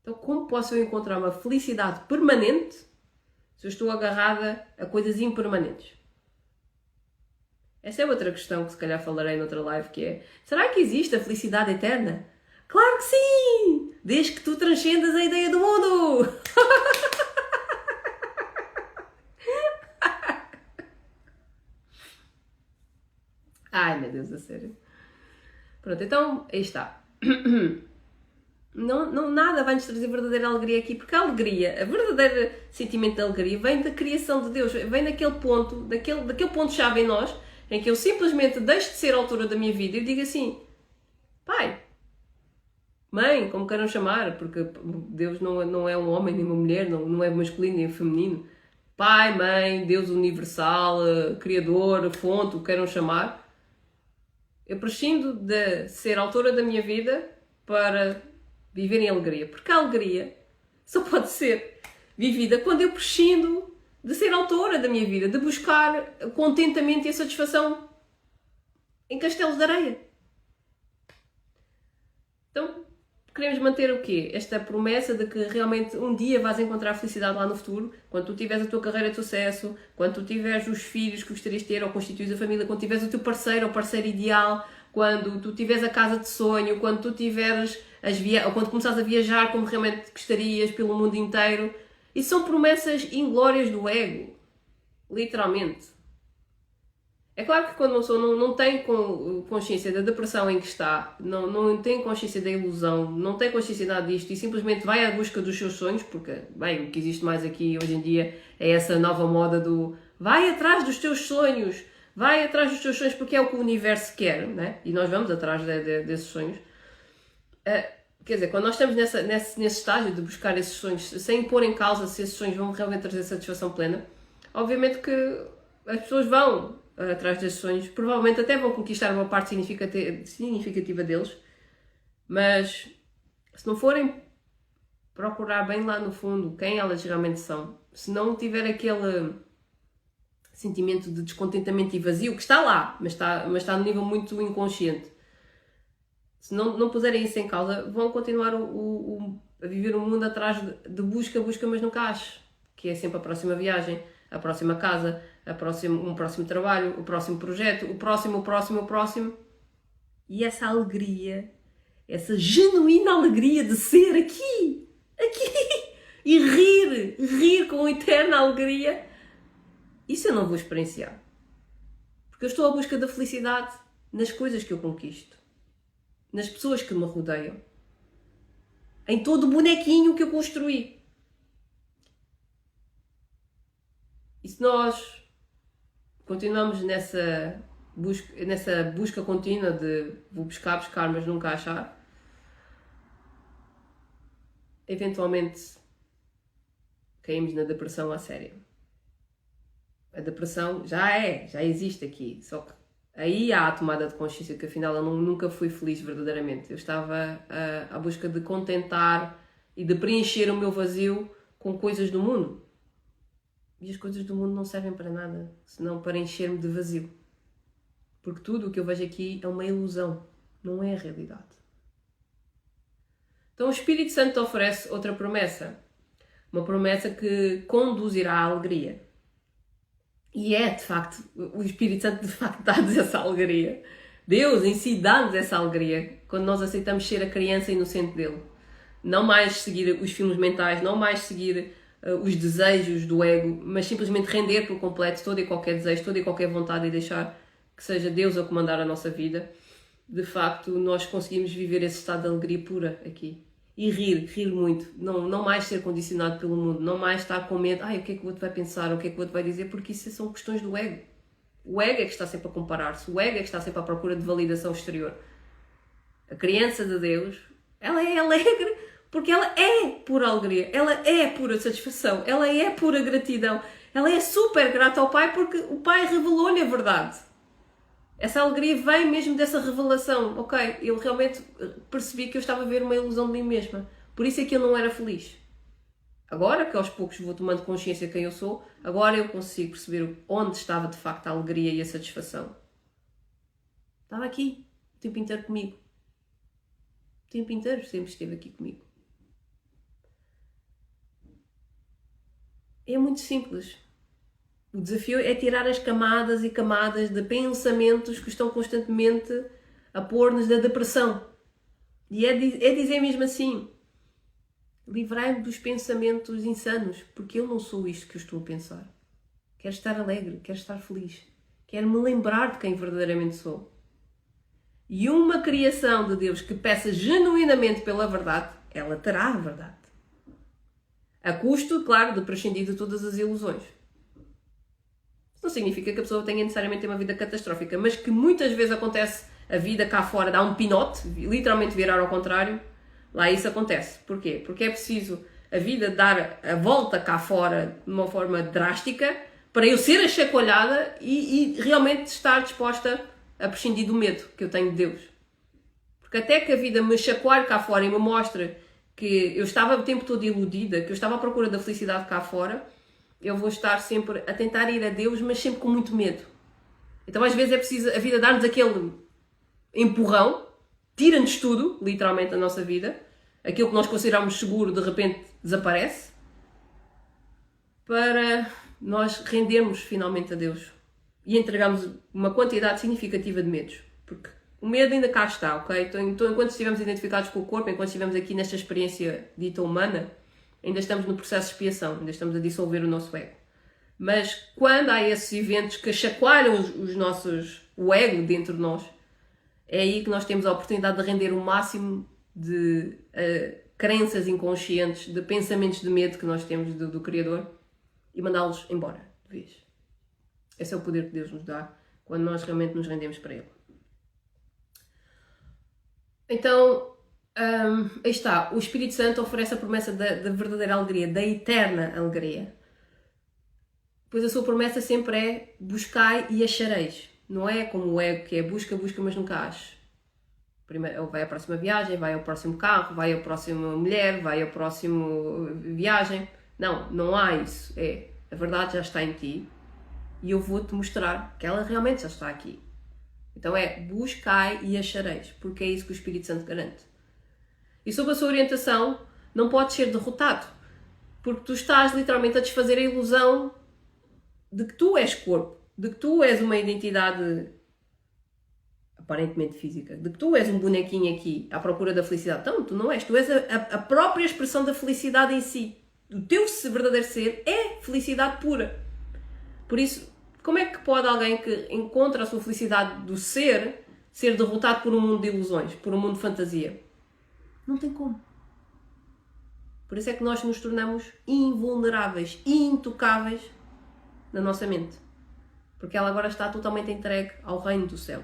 Então como posso eu encontrar uma felicidade permanente se eu estou agarrada a coisas impermanentes? Essa é outra questão que se calhar falarei noutra live, que é: será que existe a felicidade eterna? Claro que sim! Desde que tu transcendas a ideia do mundo! Ai, meu Deus, a sério. Pronto, então, aí está. Não, nada vai nos trazer verdadeira alegria aqui, porque a alegria, a verdadeira sentimento de alegria vem da criação de Deus, vem daquele ponto, daquele ponto-chave em nós, em que eu simplesmente deixo de ser a autora da minha vida e digo assim: pai, mãe, como queiram chamar, porque Deus não é um homem nem uma mulher, não é masculino nem feminino. Pai, mãe, Deus universal, criador, fonte, o que queiram chamar. Eu prescindo de ser autora da minha vida para viver em alegria. Porque a alegria só pode ser vivida quando eu prescindo de ser autora da minha vida, de buscar contentamento e a satisfação em castelos de areia. Então, queremos manter o quê? Esta promessa de que realmente um dia vais encontrar a felicidade lá no futuro, quando tu tiveres a tua carreira de sucesso, quando tu tiveres os filhos que gostarias de ter ou constituís a família, quando tiveres o teu parceiro ou parceiro ideal, quando tu tiveres a casa de sonho, quando tu tiveres ou quando começares a viajar como realmente gostarias pelo mundo inteiro. Isso são promessas inglórias do ego, literalmente. É claro que quando uma pessoa não tem consciência da depressão em que está, não tem consciência da ilusão, não tem consciência nada disto e simplesmente vai à busca dos seus sonhos, porque, bem, o que existe mais aqui hoje em dia é essa nova moda do vai atrás dos teus sonhos, vai atrás dos teus sonhos porque é o que o universo quer, né? E nós vamos atrás desses sonhos. Quer dizer, quando nós estamos nesse estágio de buscar esses sonhos, sem pôr em causa se esses sonhos vão realmente trazer satisfação plena, obviamente que as pessoas vão atrás desses sonhos, provavelmente até vão conquistar uma parte significativa deles, mas se não forem procurar bem lá no fundo quem elas realmente são, se não tiver aquele sentimento de descontentamento e vazio, que está lá, mas está num nível muito inconsciente, se não puserem isso em causa, vão continuar a viver um mundo atrás de busca, mas nunca acho, que é sempre a próxima viagem, a próxima casa, um próximo trabalho, o próximo projeto, o próximo. E essa alegria, essa genuína alegria de ser aqui, e rir com eterna alegria, isso eu não vou experienciar. Porque eu estou à busca da felicidade nas coisas que eu conquisto, nas pessoas que me rodeiam, em todo o bonequinho que eu construí. E se nós continuamos nessa busca contínua de vou buscar, mas nunca achar, eventualmente caímos na depressão a sério. A depressão já existe aqui, só que aí há a tomada de consciência que afinal eu nunca fui feliz verdadeiramente. Eu estava à busca de contentar e de preencher o meu vazio com coisas do mundo. E as coisas do mundo não servem para nada, senão para encher-me de vazio. Porque tudo o que eu vejo aqui é uma ilusão, não é a realidade. Então o Espírito Santo oferece outra promessa. Uma promessa que conduzirá à alegria. E de facto, o Espírito Santo de facto dá-nos essa alegria. Deus em si dá-nos essa alegria quando nós aceitamos ser a criança inocente dele. Não mais seguir os filmes mentais, não mais seguir os desejos do ego, mas simplesmente render por completo todo e qualquer desejo, toda e qualquer vontade e deixar que seja Deus a comandar a nossa vida. De facto, nós conseguimos viver esse estado de alegria pura aqui. E rir muito, não mais ser condicionado pelo mundo, não mais estar com medo, o que é que o outro vai pensar, o que é que o outro vai dizer, porque isso são questões do ego. O ego é que está sempre a comparar-se, o ego é que está sempre à procura de validação exterior. A criança de Deus, ela é alegre porque ela é pura alegria, ela é pura satisfação, ela é pura gratidão, ela é super grata ao Pai porque o Pai revelou-lhe a verdade. Essa alegria vem mesmo dessa revelação. Ok, eu realmente percebi que eu estava a ver uma ilusão de mim mesma. Por isso é que eu não era feliz. Agora que aos poucos vou tomando consciência de quem eu sou, agora eu consigo perceber onde estava de facto a alegria e a satisfação. Estava aqui, o tempo inteiro comigo. O tempo inteiro sempre esteve aqui comigo. É muito simples. O desafio é tirar as camadas e camadas de pensamentos que estão constantemente a pôr-nos da depressão. E é dizer mesmo assim, livrai-me dos pensamentos insanos, porque eu não sou isto que eu estou a pensar. Quero estar alegre, quero estar feliz, quero me lembrar de quem verdadeiramente sou. E uma criação de Deus que peça genuinamente pela verdade, ela terá a verdade. A custo, claro, de prescindir de todas as ilusões. Não significa que a pessoa tenha necessariamente uma vida catastrófica, mas que muitas vezes acontece a vida cá fora, dá um pinote, literalmente virar ao contrário, lá isso acontece. Porquê? Porque é preciso a vida dar a volta cá fora de uma forma drástica para eu ser achacoalhada e realmente estar disposta a prescindir do medo que eu tenho de Deus. Porque até que a vida me chacoalhe cá fora e me mostre que eu estava o tempo todo iludida, que eu estava à procura da felicidade cá fora, eu vou estar sempre a tentar ir a Deus, mas sempre com muito medo. Então às vezes é preciso a vida dar-nos aquele empurrão, tira-nos tudo, literalmente, da nossa vida. Aquilo que nós consideramos seguro, de repente, desaparece. Para nós rendermos finalmente a Deus. E entregarmos uma quantidade significativa de medos. Porque o medo ainda cá está, ok? Então enquanto estivermos identificados com o corpo, enquanto estivermos aqui nesta experiência dita humana, ainda estamos no processo de expiação, ainda estamos a dissolver o nosso ego. Mas quando há esses eventos que chacoalham o ego dentro de nós, é aí que nós temos a oportunidade de render o máximo de crenças inconscientes, de pensamentos de medo que nós temos do Criador e mandá-los embora de vez. Esse é o poder que Deus nos dá quando nós realmente nos rendemos para Ele. Então, aí está, o Espírito Santo oferece a promessa da verdadeira alegria, da eterna alegria. Pois a sua promessa sempre é buscai e achareis. Não é como o ego que é busca, mas nunca acha. Primeiro, vai à próxima viagem, vai ao próximo carro, vai à próxima mulher, vai ao próximo viagem. Não há isso. A verdade já está em ti e eu vou-te mostrar que ela realmente já está aqui. Então buscai e achareis, porque é isso que o Espírito Santo garante. E sob a sua orientação, não podes ser derrotado, porque tu estás literalmente a desfazer a ilusão de que tu és corpo, de que tu és uma identidade aparentemente física, de que tu és um bonequinho aqui à procura da felicidade. Então, tu não és, tu és a própria expressão da felicidade em si. O teu verdadeiro ser é felicidade pura. Por isso, como é que pode alguém que encontra a sua felicidade do ser derrotado por um mundo de ilusões, por um mundo de fantasia? Não tem como. Por isso é que nós nos tornamos invulneráveis, intocáveis na nossa mente. Porque ela agora está totalmente entregue ao reino do céu.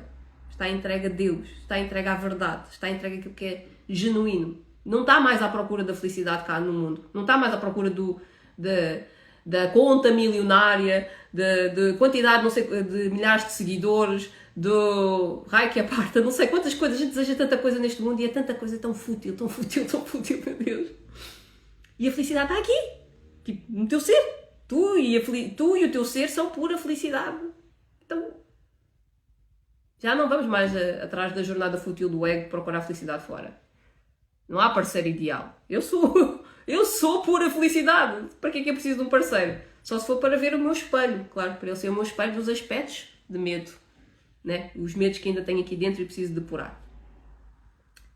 Está entregue a Deus, está entregue à verdade, está entregue àquilo que é genuíno. Não está mais à procura da felicidade cá no mundo. Não está mais à procura da conta milionária, de quantidade, não sei, de milhares de seguidores, do raio que aparta, não sei quantas coisas. A gente deseja tanta coisa neste mundo e é tanta coisa tão fútil, tão fútil, tão fútil, meu Deus. E a felicidade está aqui, tipo, no teu ser. Tu e o teu ser são pura felicidade. Então, já não vamos mais atrás da jornada fútil do ego procurar felicidade fora. Não há parceiro ideal. Eu sou pura felicidade. Para que é que eu preciso de um parceiro? Só se for para ver o meu espelho. Claro, para ele ser o meu espelho dos aspectos de medo. Né? Os medos que ainda tenho aqui dentro e preciso depurar.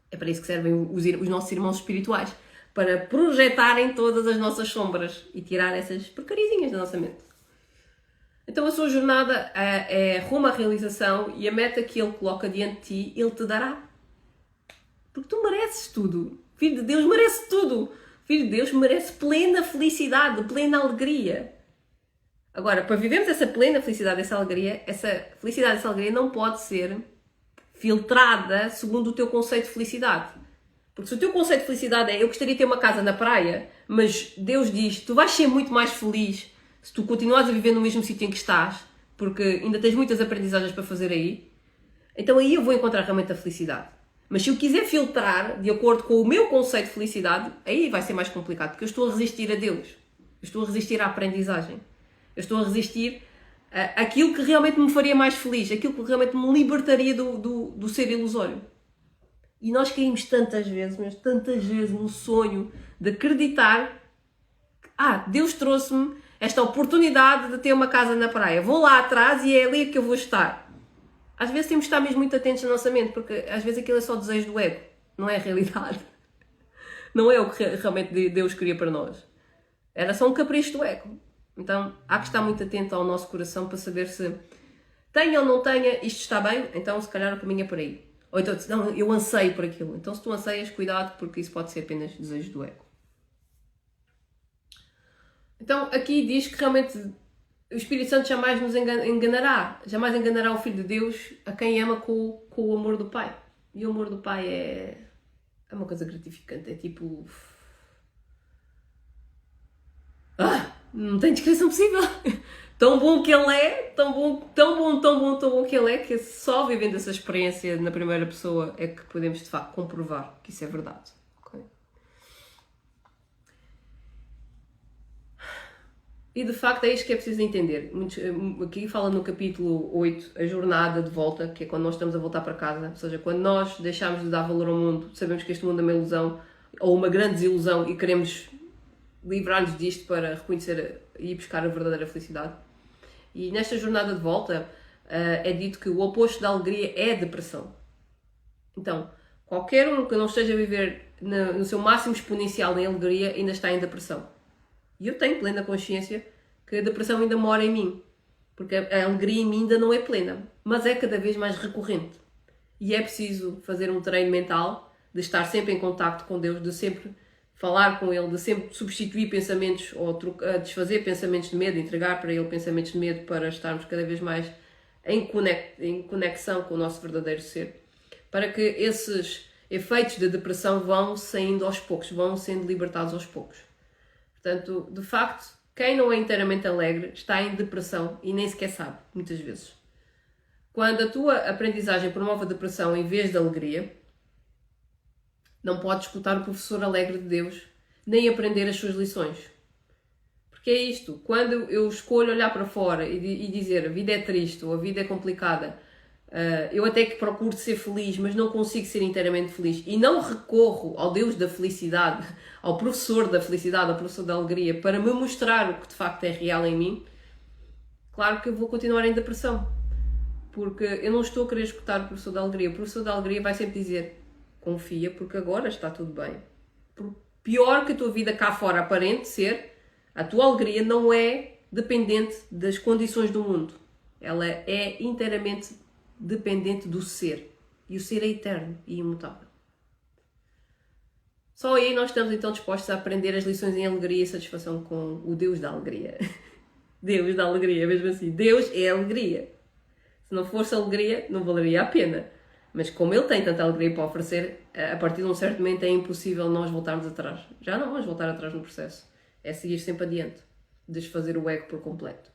É para isso que servem os nossos irmãos espirituais. Para projetarem todas as nossas sombras e tirar essas porcariazinhas da nossa mente. Então a sua jornada é rumo à realização e a meta que ele coloca diante de ti, ele te dará. Porque tu mereces tudo. O Filho de Deus merece tudo. O Filho de Deus merece plena felicidade, plena alegria. Agora, para vivermos essa plena felicidade, essa felicidade, essa alegria não pode ser filtrada segundo o teu conceito de felicidade. Porque se o teu conceito de felicidade é eu gostaria de ter uma casa na praia, mas Deus diz, tu vais ser muito mais feliz se tu continuares a viver no mesmo sítio em que estás, porque ainda tens muitas aprendizagens para fazer aí, então aí eu vou encontrar realmente a felicidade. Mas se eu quiser filtrar de acordo com o meu conceito de felicidade, aí vai ser mais complicado, porque eu estou a resistir a Deus. Eu estou a resistir à aprendizagem. Eu estou a resistir àquilo que realmente me faria mais feliz, aquilo que realmente me libertaria do ser ilusório. E nós caímos tantas vezes no sonho de acreditar que Deus trouxe-me esta oportunidade de ter uma casa na praia. Vou lá atrás e é ali que eu vou estar. Às vezes temos de estar mesmo muito atentos na nossa mente, porque às vezes aquilo é só desejo do ego, não é a realidade. Não é o que realmente Deus queria para nós. Era só um capricho do ego. Então há que estar muito atento ao nosso coração para saber se tenha ou não tenha, isto está bem, então se calhar o caminho é por aí. Ou então, não, eu anseio por aquilo. Então se tu anseias, cuidado, porque isso pode ser apenas desejo do ego. Então aqui diz que realmente o Espírito Santo jamais nos enganará. Jamais enganará o Filho de Deus a quem ama com o amor do Pai. E o amor do Pai é uma coisa gratificante. É tipo... não tem descrição possível. Tão bom que ele é, tão bom que ele é, que só vivendo essa experiência na primeira pessoa é que podemos de facto comprovar que isso é verdade. Okay? E de facto é isto que é preciso entender. Aqui fala no capítulo 8, a jornada de volta, que é quando nós estamos a voltar para casa, ou seja, quando nós deixamos de dar valor ao mundo, sabemos que este mundo é uma ilusão ou uma grande desilusão e queremos livrar-nos disto para reconhecer e buscar a verdadeira felicidade. E nesta jornada de volta é dito que o oposto da alegria é a depressão. Então, qualquer um que não esteja a viver no seu máximo exponencial em alegria ainda está em depressão. E eu tenho plena consciência que a depressão ainda mora em mim. Porque a alegria em mim ainda não é plena. Mas é cada vez mais recorrente. E é preciso fazer um treino mental de estar sempre em contacto com Deus, de sempre falar com Ele, de sempre substituir pensamentos ou desfazer pensamentos de medo, entregar para Ele pensamentos de medo para estarmos cada vez mais em conexão com o nosso verdadeiro ser. Para que esses efeitos da depressão vão saindo aos poucos, vão sendo libertados aos poucos. Portanto, de facto, quem não é inteiramente alegre está em depressão e nem sequer sabe, muitas vezes. Quando a tua aprendizagem promove a depressão em vez de alegria, não podes escutar o professor alegre de Deus, nem aprender as suas lições. Porque é isto, quando eu escolho olhar para fora e dizer a vida é triste ou a vida é complicada, eu até que procuro ser feliz, mas não consigo ser inteiramente feliz e não recorro ao Deus da felicidade, ao professor da felicidade, ao professor da alegria, para me mostrar o que de facto é real em mim, claro que eu vou continuar em depressão. Porque eu não estou a querer escutar o professor da alegria. O professor da alegria vai sempre dizer: confia, porque agora está tudo bem. Por pior que a tua vida cá fora aparente ser, a tua alegria não é dependente das condições do mundo. Ela é inteiramente dependente do ser. E o ser é eterno e imutável. Só aí nós estamos então dispostos a aprender as lições em alegria e satisfação com o Deus da alegria. Deus dá alegria, mesmo assim. Deus é alegria. Se não fosse alegria, não valeria a pena. Mas como Ele tem tanta alegria para oferecer, a partir de um certo momento é impossível nós voltarmos atrás. Já não vamos voltar atrás no processo. É seguir sempre adiante. Desfazer o ego por completo.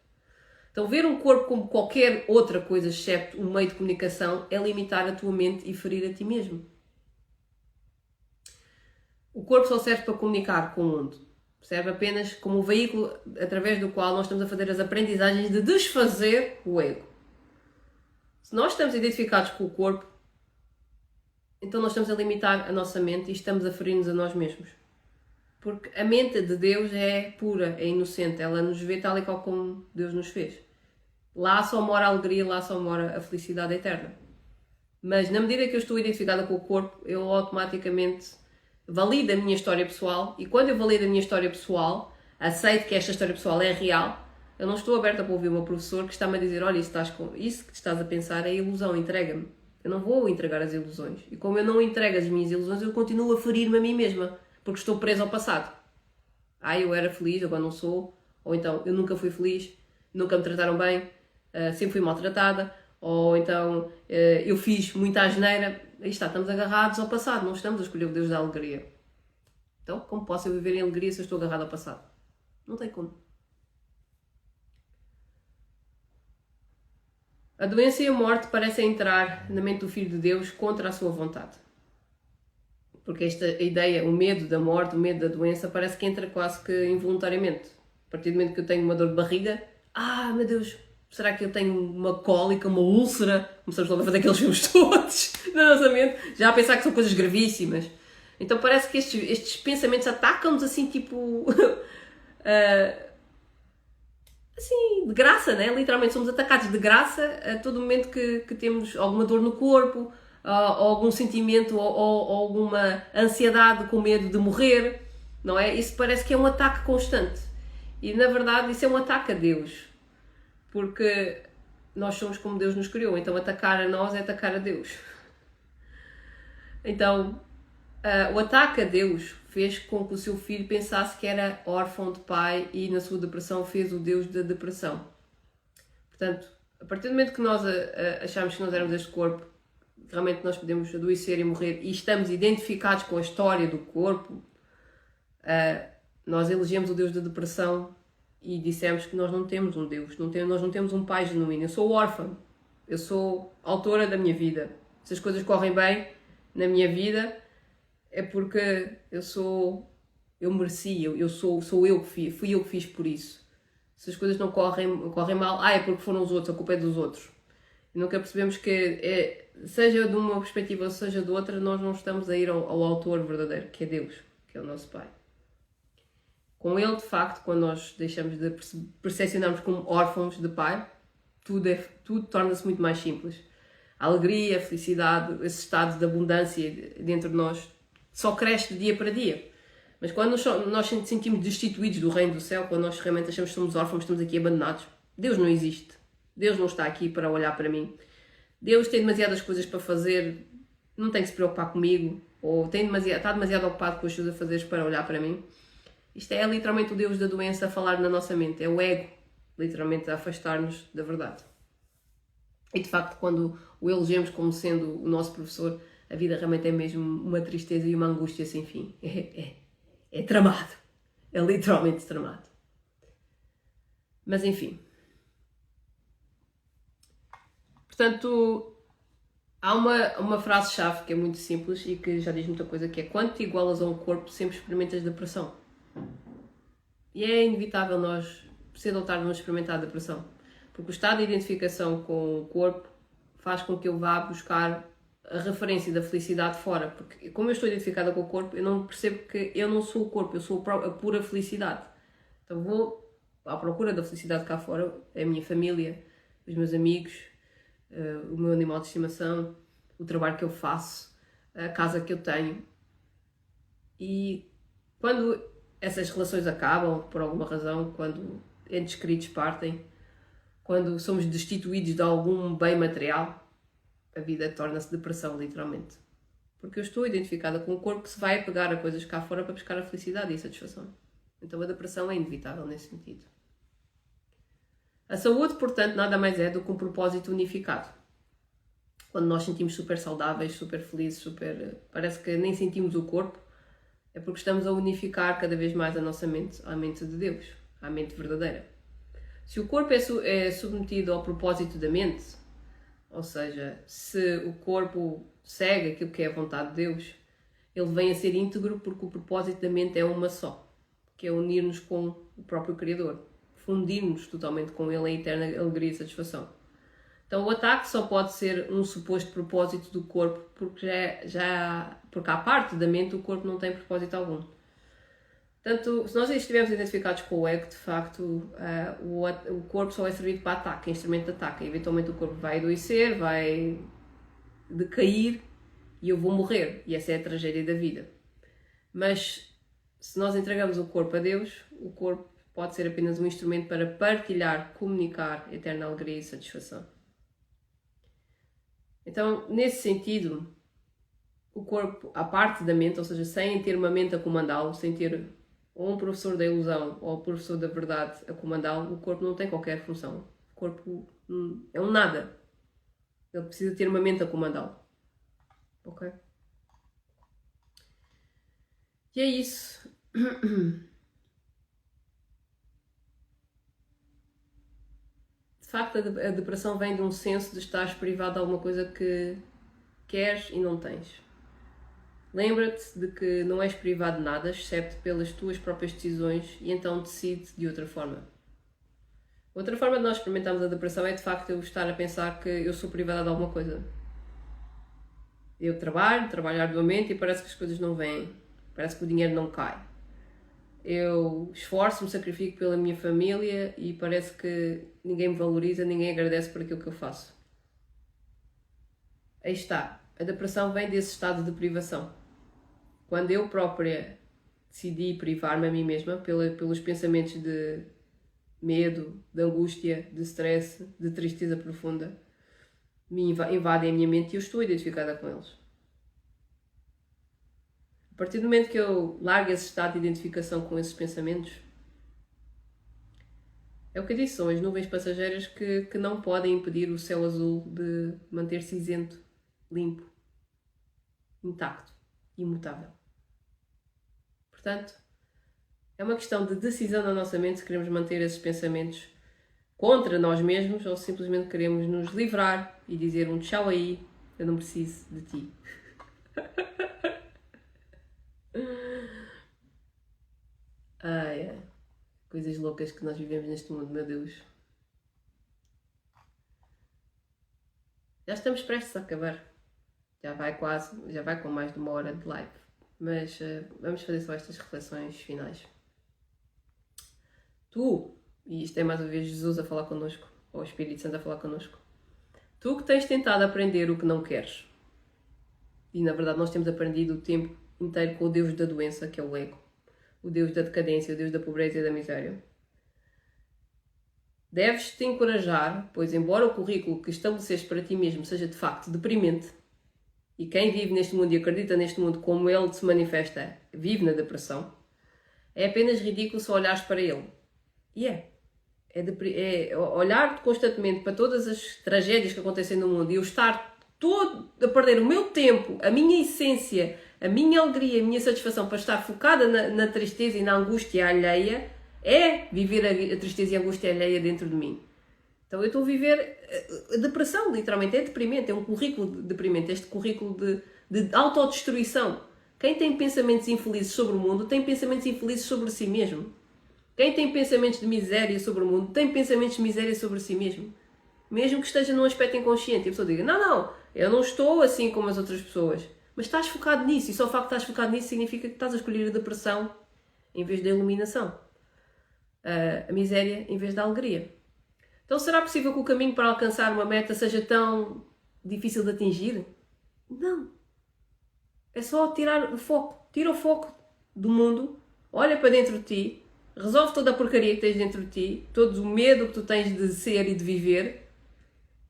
Então, ver um corpo como qualquer outra coisa, excepto um meio de comunicação, é limitar a tua mente e ferir a ti mesmo. O corpo só serve para comunicar com o mundo. Serve apenas como um veículo através do qual nós estamos a fazer as aprendizagens de desfazer o ego. Se nós estamos identificados com o corpo, então nós estamos a limitar a nossa mente e estamos a ferir-nos a nós mesmos. Porque a mente de Deus é pura, é inocente, ela nos vê tal e qual como Deus nos fez. Lá só mora a alegria, lá só mora a felicidade eterna. Mas na medida que eu estou identificada com o corpo, eu automaticamente valido a minha história pessoal, e quando eu valido a minha história pessoal, aceito que esta história pessoal é real, eu não estou aberta para ouvir o meu professor que está-me a dizer: olha, isso que estás a pensar é ilusão, entrega-me. Eu não vou entregar as ilusões. E como eu não entrego as minhas ilusões, eu continuo a ferir-me a mim mesma, porque estou presa ao passado. Eu era feliz, agora não sou. Ou então, eu nunca fui feliz, nunca me trataram bem, sempre fui maltratada. Ou então, eu fiz muita asneira. Aí está, estamos agarrados ao passado, não estamos a escolher o Deus da alegria. Então, como posso eu viver em alegria se eu estou agarrado ao passado? Não tem como. A doença e a morte parecem entrar na mente do Filho de Deus contra a sua vontade. Porque esta ideia, o medo da morte, o medo da doença, parece que entra quase que involuntariamente. A partir do momento que eu tenho uma dor de barriga, meu Deus, será que eu tenho uma cólica, uma úlcera? Começamos logo a fazer aqueles filmes todos na nossa mente, já a pensar que são coisas gravíssimas. Então parece que estes pensamentos atacam-nos assim, tipo... assim, de graça, né? Literalmente somos atacados de graça a todo momento que temos alguma dor no corpo, ou algum sentimento, ou alguma ansiedade com medo de morrer, não é? Isso parece que é um ataque constante. E na verdade isso é um ataque a Deus. Porque nós somos como Deus nos criou, então atacar a nós é atacar a Deus. Então, o ataque a Deus fez com que o seu filho pensasse que era órfão de pai e na sua depressão fez o Deus da depressão. Portanto, a partir do momento que nós achamos que nós éramos este corpo, realmente nós podemos adoecer e morrer e estamos identificados com a história do corpo, nós elegemos o Deus da depressão e dissemos que nós não temos um Deus, nós não temos um pai genuíno. Eu sou órfã, eu sou autora da minha vida. Se as coisas correm bem na minha vida, é porque eu mereci, sou eu que fiz, fui eu que fiz por isso. Se as coisas não correm mal, é porque foram os outros, a culpa é dos outros. E nunca percebemos que, seja de uma perspectiva ou seja de outra, nós não estamos a ir ao autor verdadeiro, que é Deus, que é o nosso Pai. Com Ele, de facto, quando nós deixamos de percepcionarmos como órfãos de Pai, tudo torna-se muito mais simples. A alegria, a felicidade, esse estado de abundância dentro de nós só cresce de dia para dia. Mas quando nós sentimos destituídos do reino do céu, quando nós realmente achamos que somos órfãos, estamos aqui abandonados, Deus não existe. Deus não está aqui para olhar para mim. Deus tem demasiadas coisas para fazer, não tem que se preocupar comigo, ou está demasiado ocupado com as seus afazeres para olhar para mim. Isto é literalmente o Deus da doença a falar na nossa mente. É o ego, literalmente, a afastar-nos da verdade. E de facto, quando o elegemos como sendo o nosso professor, a vida realmente é mesmo uma tristeza e uma angústia sem fim. É tramado. É literalmente tramado. Mas enfim. Portanto, há uma frase-chave que é muito simples e que já diz muita coisa, que é: quando te igualas a um corpo, sempre experimentas depressão. E é inevitável nós, cedo ou tarde, vamos experimentar a depressão. Porque o estado de identificação com o corpo faz com que eu vá buscar a referência da felicidade fora. Porque como eu estou identificada com o corpo, eu não percebo que eu não sou o corpo, eu sou a pura felicidade. Então vou à procura da felicidade cá fora, a minha família, os meus amigos, o meu animal de estimação, o trabalho que eu faço, a casa que eu tenho. E quando essas relações acabam, por alguma razão, quando entes queridos partem, quando somos destituídos de algum bem material, a vida torna-se depressão, literalmente. Porque eu estou identificada com o corpo que se vai pegar a coisas cá fora para buscar a felicidade e a satisfação. Então a depressão é inevitável nesse sentido. A saúde, portanto, nada mais é do que um propósito unificado. Quando nós sentimos super saudáveis, super felizes, parece que nem sentimos o corpo, é porque estamos a unificar cada vez mais a nossa mente à mente de Deus, à mente verdadeira. Se o corpo é submetido ao propósito da mente, ou seja, se o corpo segue aquilo que é a vontade de Deus, ele vem a ser íntegro porque o propósito da mente é uma só, que é unir-nos com o próprio Criador, fundir-nos totalmente com Ele em eterna alegria e satisfação. Então o ataque só pode ser um suposto propósito do corpo, porque porque à parte da mente o corpo não tem propósito algum. Portanto, se nós estivermos identificados com o ego, de facto, o corpo só é servido para ataque, é instrumento de ataque. Eventualmente o corpo vai adoecer, vai decair e eu vou morrer. E essa é a tragédia da vida. Mas se nós entregamos o corpo a Deus, o corpo pode ser apenas um instrumento para partilhar, comunicar eterna alegria e satisfação. Então, nesse sentido, o corpo, a parte da mente, ou seja, sem ter uma mente a comandá-lo, sem ter ou um professor da ilusão ou um professor da verdade a comandá-lo, o corpo não tem qualquer função. O corpo é um nada. Ele precisa ter uma mente a comandá-lo. Ok? E é isso. De facto, a depressão vem de um senso de estares privado de alguma coisa que queres e não tens. Lembra-te de que não és privado de nada, excepto pelas tuas próprias decisões, e então decide de outra forma. Outra forma de nós experimentarmos a depressão é de facto eu estar a pensar que eu sou privada de alguma coisa. Eu trabalho arduamente e parece que as coisas não vêm, parece que o dinheiro não cai. Eu esforço-me, sacrifico pela minha família e parece que ninguém me valoriza, ninguém agradece por aquilo que eu faço. Aí está, a depressão vem desse estado de privação. Quando eu própria decidi privar-me a mim mesma pelos pensamentos de medo, de angústia, de stress, de tristeza profunda, me invadem a minha mente e eu estou identificada com eles. A partir do momento que eu largo esse estado de identificação com esses pensamentos, é o que eu disse, são as nuvens passageiras que não podem impedir o céu azul de manter-se isento, limpo, intacto, imutável. Portanto, é uma questão de decisão na nossa mente se queremos manter esses pensamentos contra nós mesmos ou simplesmente queremos nos livrar e dizer um tchau aí, eu não preciso de ti. Ai, coisas loucas que nós vivemos neste mundo, meu Deus. Já estamos prestes a acabar. Já vai com mais de uma hora de live. Mas vamos fazer só estas reflexões finais. Tu, e isto é mais uma vez Jesus a falar connosco, ou o Espírito Santo a falar connosco, tu que tens tentado aprender o que não queres, e na verdade nós temos aprendido o tempo inteiro com o Deus da doença, que é o ego, o Deus da decadência, o Deus da pobreza e da miséria, deves te encorajar, pois embora o currículo que estabeleceste para ti mesmo seja de facto deprimente, e quem vive neste mundo e acredita neste mundo como ele se manifesta, vive na depressão, é apenas ridículo se olhares para ele. E é olhar constantemente para todas as tragédias que acontecem no mundo e eu estar todo a perder o meu tempo, a minha essência, a minha alegria, a minha satisfação para estar focada na tristeza e na angústia alheia, é viver a tristeza e a angústia alheia dentro de mim. Então eu estou a viver a depressão, literalmente, é deprimente, é um currículo deprimente, este currículo de autodestruição. Quem tem pensamentos infelizes sobre o mundo tem pensamentos infelizes sobre si mesmo. Quem tem pensamentos de miséria sobre o mundo tem pensamentos de miséria sobre si mesmo. Mesmo que esteja num aspecto inconsciente. E a pessoa diga, não, eu não estou assim como as outras pessoas. Mas estás focado nisso. E só o facto de estás focado nisso significa que estás a escolher a depressão em vez da iluminação. A miséria em vez da alegria. Então será possível que o caminho para alcançar uma meta seja tão difícil de atingir? Não. É só tirar o foco. Tira o foco do mundo. Olha para dentro de ti. Resolve toda a porcaria que tens dentro de ti, todo o medo que tu tens de ser e de viver,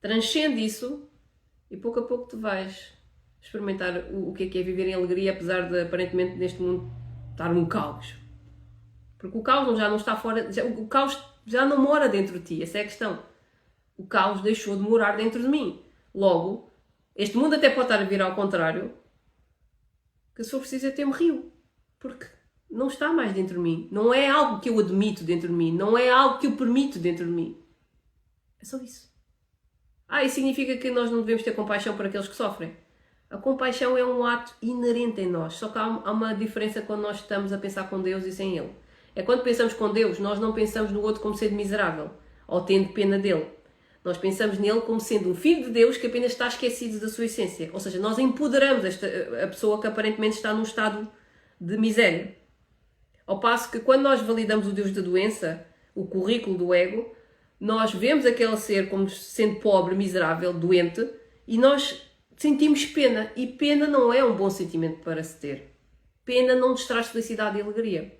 transcende isso e pouco a pouco tu vais experimentar o que é viver em alegria, apesar de aparentemente neste mundo estar um caos. Porque o caos já não está fora, o caos já não mora dentro de ti, essa é a questão. O caos deixou de morar dentro de mim. Logo, este mundo até pode estar a vir ao contrário, que se for preciso até me rio. Porque não está mais dentro de mim. Não é algo que eu admito dentro de mim. Não é algo que eu permito dentro de mim. É só isso. Isso significa que nós não devemos ter compaixão por aqueles que sofrem. A compaixão é um ato inerente em nós. Só que há uma diferença quando nós estamos a pensar com Deus e sem Ele. É quando pensamos com Deus, nós não pensamos no outro como sendo miserável. Ou tendo pena dele. Nós pensamos nele como sendo um filho de Deus que apenas está esquecido da sua essência. Ou seja, nós empoderamos a pessoa que aparentemente está num estado de miséria. Ao passo que quando nós validamos o Deus da doença, o currículo do ego, nós vemos aquele ser como sendo pobre, miserável, doente, e nós sentimos pena. E pena não é um bom sentimento para se ter. Pena não nos traz felicidade e alegria.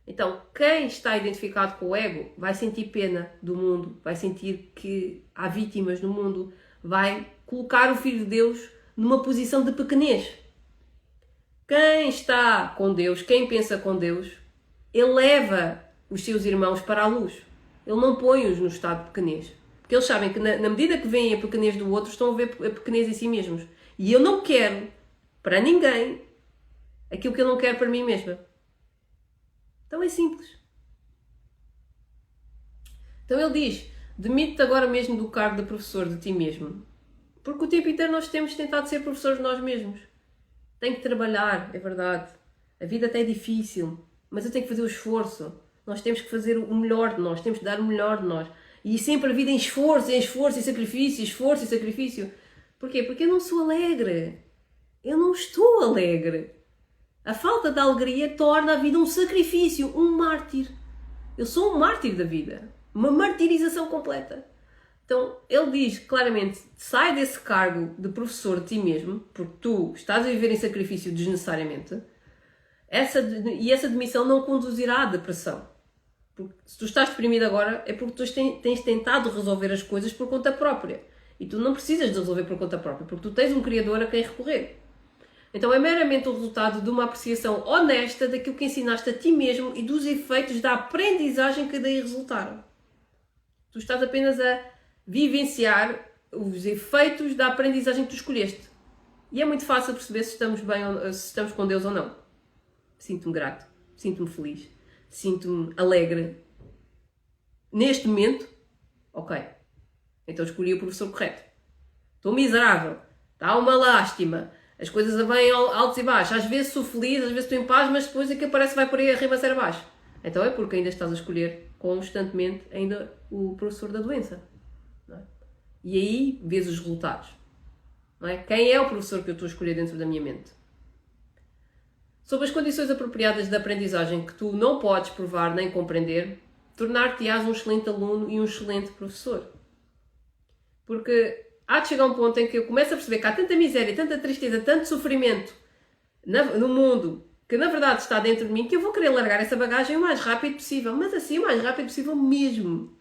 Então, quem está identificado com o ego vai sentir pena do mundo, vai sentir que há vítimas no mundo, vai colocar o Filho de Deus numa posição de pequenez. Quem está com Deus, quem pensa com Deus, eleva os seus irmãos para a luz. Ele não põe-os no estado de pequenez. Porque eles sabem que na medida que veem a pequenez do outro, estão a ver a pequenez em si mesmos. E eu não quero para ninguém aquilo que eu não quero para mim mesma. Então é simples. Então ele diz, demite-te agora mesmo do cargo de professor de ti mesmo. Porque o tempo inteiro nós temos tentado ser professores de nós mesmos. Tenho que trabalhar, é verdade. A vida até é difícil, mas eu tenho que fazer o esforço. Nós temos que fazer o melhor de nós, temos que dar o melhor de nós. E sempre a vida em esforço e sacrifício, esforço e sacrifício. Porquê? Porque eu não sou alegre. Eu não estou alegre. A falta de alegria torna a vida um sacrifício, um mártir. Eu sou um mártir da vida. Uma martirização completa. Então, ele diz claramente, sai desse cargo de professor de ti mesmo, porque tu estás a viver em sacrifício desnecessariamente, e essa demissão não conduzirá à depressão. Porque se tu estás deprimido agora, é porque tu tens tentado resolver as coisas por conta própria. E tu não precisas de resolver por conta própria, porque tu tens um Criador a quem recorrer. Então é meramente o resultado de uma apreciação honesta daquilo que ensinaste a ti mesmo e dos efeitos da aprendizagem que daí resultaram. Tu estás apenas a vivenciar os efeitos da aprendizagem que tu escolheste. E é muito fácil perceber se estamos bem, se estamos com Deus ou não. Sinto-me grato, sinto-me feliz, sinto-me alegre. Neste momento, ok. Então escolhi o professor correto. Estou miserável, está uma lástima. As coisas vêm altos e baixos. Às vezes sou feliz, às vezes estou em paz, mas depois é que aparece vai por aí arriba a ser abaixo. Então é porque ainda estás a escolher constantemente ainda o professor da doença. Não é? E aí vês os resultados. Não é? Quem é o professor que eu estou a escolher dentro da minha mente? Sob as condições apropriadas de aprendizagem que tu não podes provar nem compreender, tornar-te-ás um excelente aluno e um excelente professor. Porque há de chegar um ponto em que eu começo a perceber que há tanta miséria, tanta tristeza, tanto sofrimento no mundo, que na verdade está dentro de mim, que eu vou querer largar essa bagagem o mais rápido possível. Mas assim, o mais rápido possível mesmo.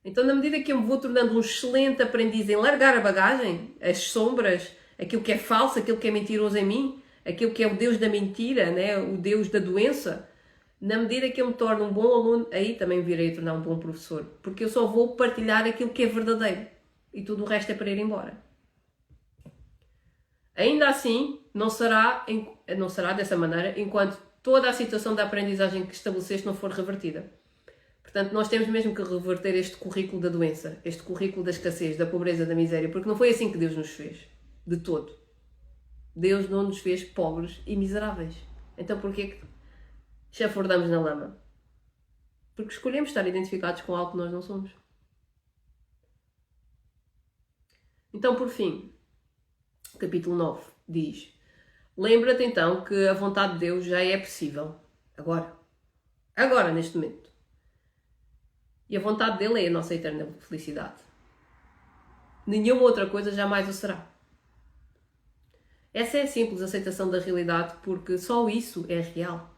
Então, na medida que eu me vou tornando um excelente aprendiz em largar a bagagem, as sombras, aquilo que é falso, aquilo que é mentiroso em mim, aquilo que é o Deus da mentira, né? O Deus da doença, na medida que eu me torno um bom aluno, aí também virei a tornar um bom professor. Porque eu só vou partilhar aquilo que é verdadeiro. E tudo o resto é para ir embora. Ainda assim, não será dessa maneira enquanto toda a situação da aprendizagem que estabeleceste não for revertida. Portanto, nós temos mesmo que reverter este currículo da doença, este currículo da escassez, da pobreza, da miséria, porque não foi assim que Deus nos fez. De todo. Deus não nos fez pobres e miseráveis. Então porquê que chafurdamos na lama? Porque escolhemos estar identificados com algo que nós não somos. Então, por fim, o capítulo 9 diz: lembra-te então que a vontade de Deus já é possível. Agora, neste momento. E a vontade dele é a nossa eterna felicidade. Nenhuma outra coisa jamais o será. Essa é a simples aceitação da realidade, porque só isso é real.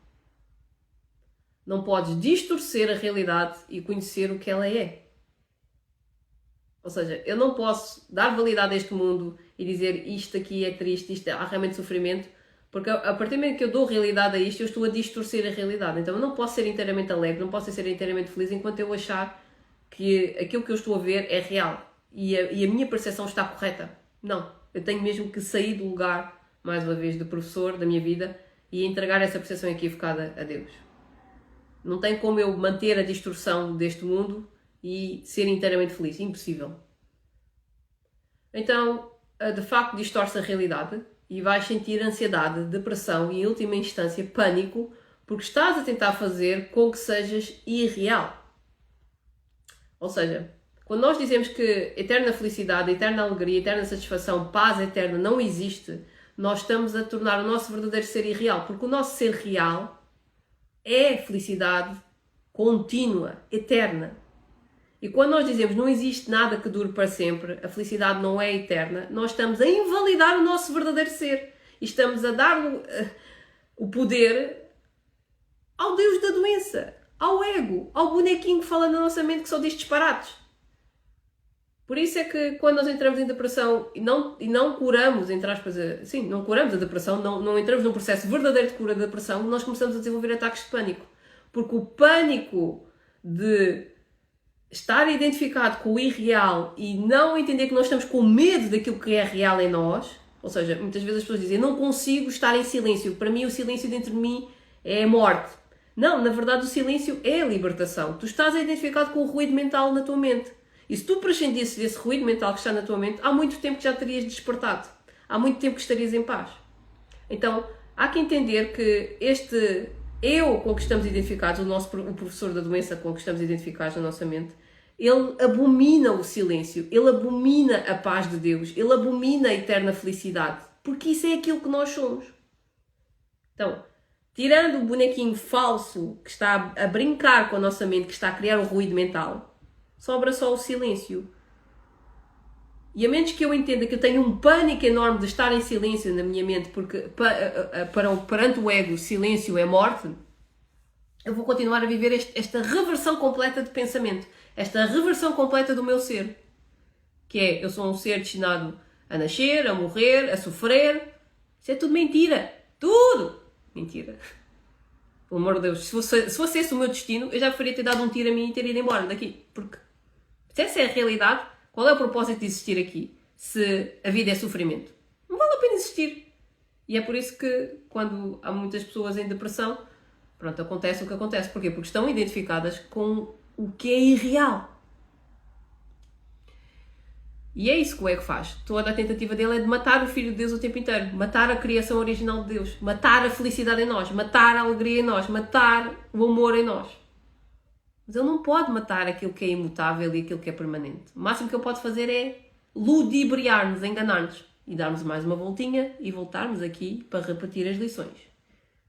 Não podes distorcer a realidade e conhecer o que ela é. Ou seja, eu não posso dar validade a este mundo e dizer isto aqui é triste, há realmente sofrimento, Porque a partir do momento que eu dou realidade a isto, eu estou a distorcer a realidade. Então eu não posso ser inteiramente alegre, não posso ser inteiramente feliz enquanto eu achar que aquilo que eu estou a ver é real e a minha percepção está correta. Não, eu tenho mesmo que sair do lugar, mais uma vez, de professor da minha vida e entregar essa percepção equivocada a Deus. Não tem como eu manter a distorção deste mundo e ser inteiramente feliz. Impossível. Então, de facto, distorce a realidade e vais sentir ansiedade, depressão e, em última instância, pânico, porque estás a tentar fazer com que sejas irreal. Ou seja, quando nós dizemos que eterna felicidade, eterna alegria, eterna satisfação, paz eterna não existe, nós estamos a tornar o nosso verdadeiro ser irreal, porque o nosso ser real é felicidade contínua, eterna. E quando nós dizemos não existe nada que dure para sempre, a felicidade não é eterna, nós estamos a invalidar o nosso verdadeiro ser. E estamos a dar o poder ao Deus da doença, ao ego, ao bonequinho que fala na nossa mente que só diz disparates. Por isso é que quando nós entramos em depressão e não curamos, entre aspas, não curamos a depressão, não entramos num processo verdadeiro de cura da depressão, nós começamos a desenvolver ataques de pânico. Porque o pânico de estar identificado com o irreal e não entender que nós estamos com medo daquilo que é real em nós, ou seja, muitas vezes as pessoas dizem, não consigo estar em silêncio, para mim o silêncio dentro de mim é a morte. Não, na verdade o silêncio é a libertação. Tu estás identificado com o ruído mental na tua mente. E se tu prescindisses desse ruído mental que está na tua mente, há muito tempo que já terias despertado. Há muito tempo que estarias em paz. Então, há que entender que este eu com que estamos identificados, o professor da doença com que estamos identificados na nossa mente, ele abomina o silêncio, ele abomina a paz de Deus, ele abomina a eterna felicidade, porque isso é aquilo que nós somos. Então, tirando o bonequinho falso que está a brincar com a nossa mente, que está a criar um ruído mental, sobra só o silêncio. E a menos que eu entenda que eu tenho um pânico enorme de estar em silêncio na minha mente, porque perante o ego, silêncio é morte, eu vou continuar a viver esta reversão completa de pensamento, esta reversão completa do meu ser. Que é, eu sou um ser destinado a nascer, a morrer, a sofrer. Isso é tudo mentira. Tudo! Mentira. Pelo amor de Deus, se fosse esse o meu destino, eu já preferia ter dado um tiro a mim e ter ido embora daqui. Porque se essa é a realidade, qual é o propósito de existir aqui? Se a vida é sofrimento. Não vale a pena existir. E é por isso que, quando há muitas pessoas em depressão, pronto, acontece o que acontece. Porquê? Porque estão identificadas com o que é irreal. E é isso que o ego faz. Toda a tentativa dele é de matar o Filho de Deus o tempo inteiro. Matar a criação original de Deus. Matar a felicidade em nós. Matar a alegria em nós. Matar o amor em nós. Mas ele não pode matar aquilo que é imutável e aquilo que é permanente. O máximo que ele pode fazer é ludibriar-nos, enganar-nos. E darmos mais uma voltinha e voltarmos aqui para repetir as lições.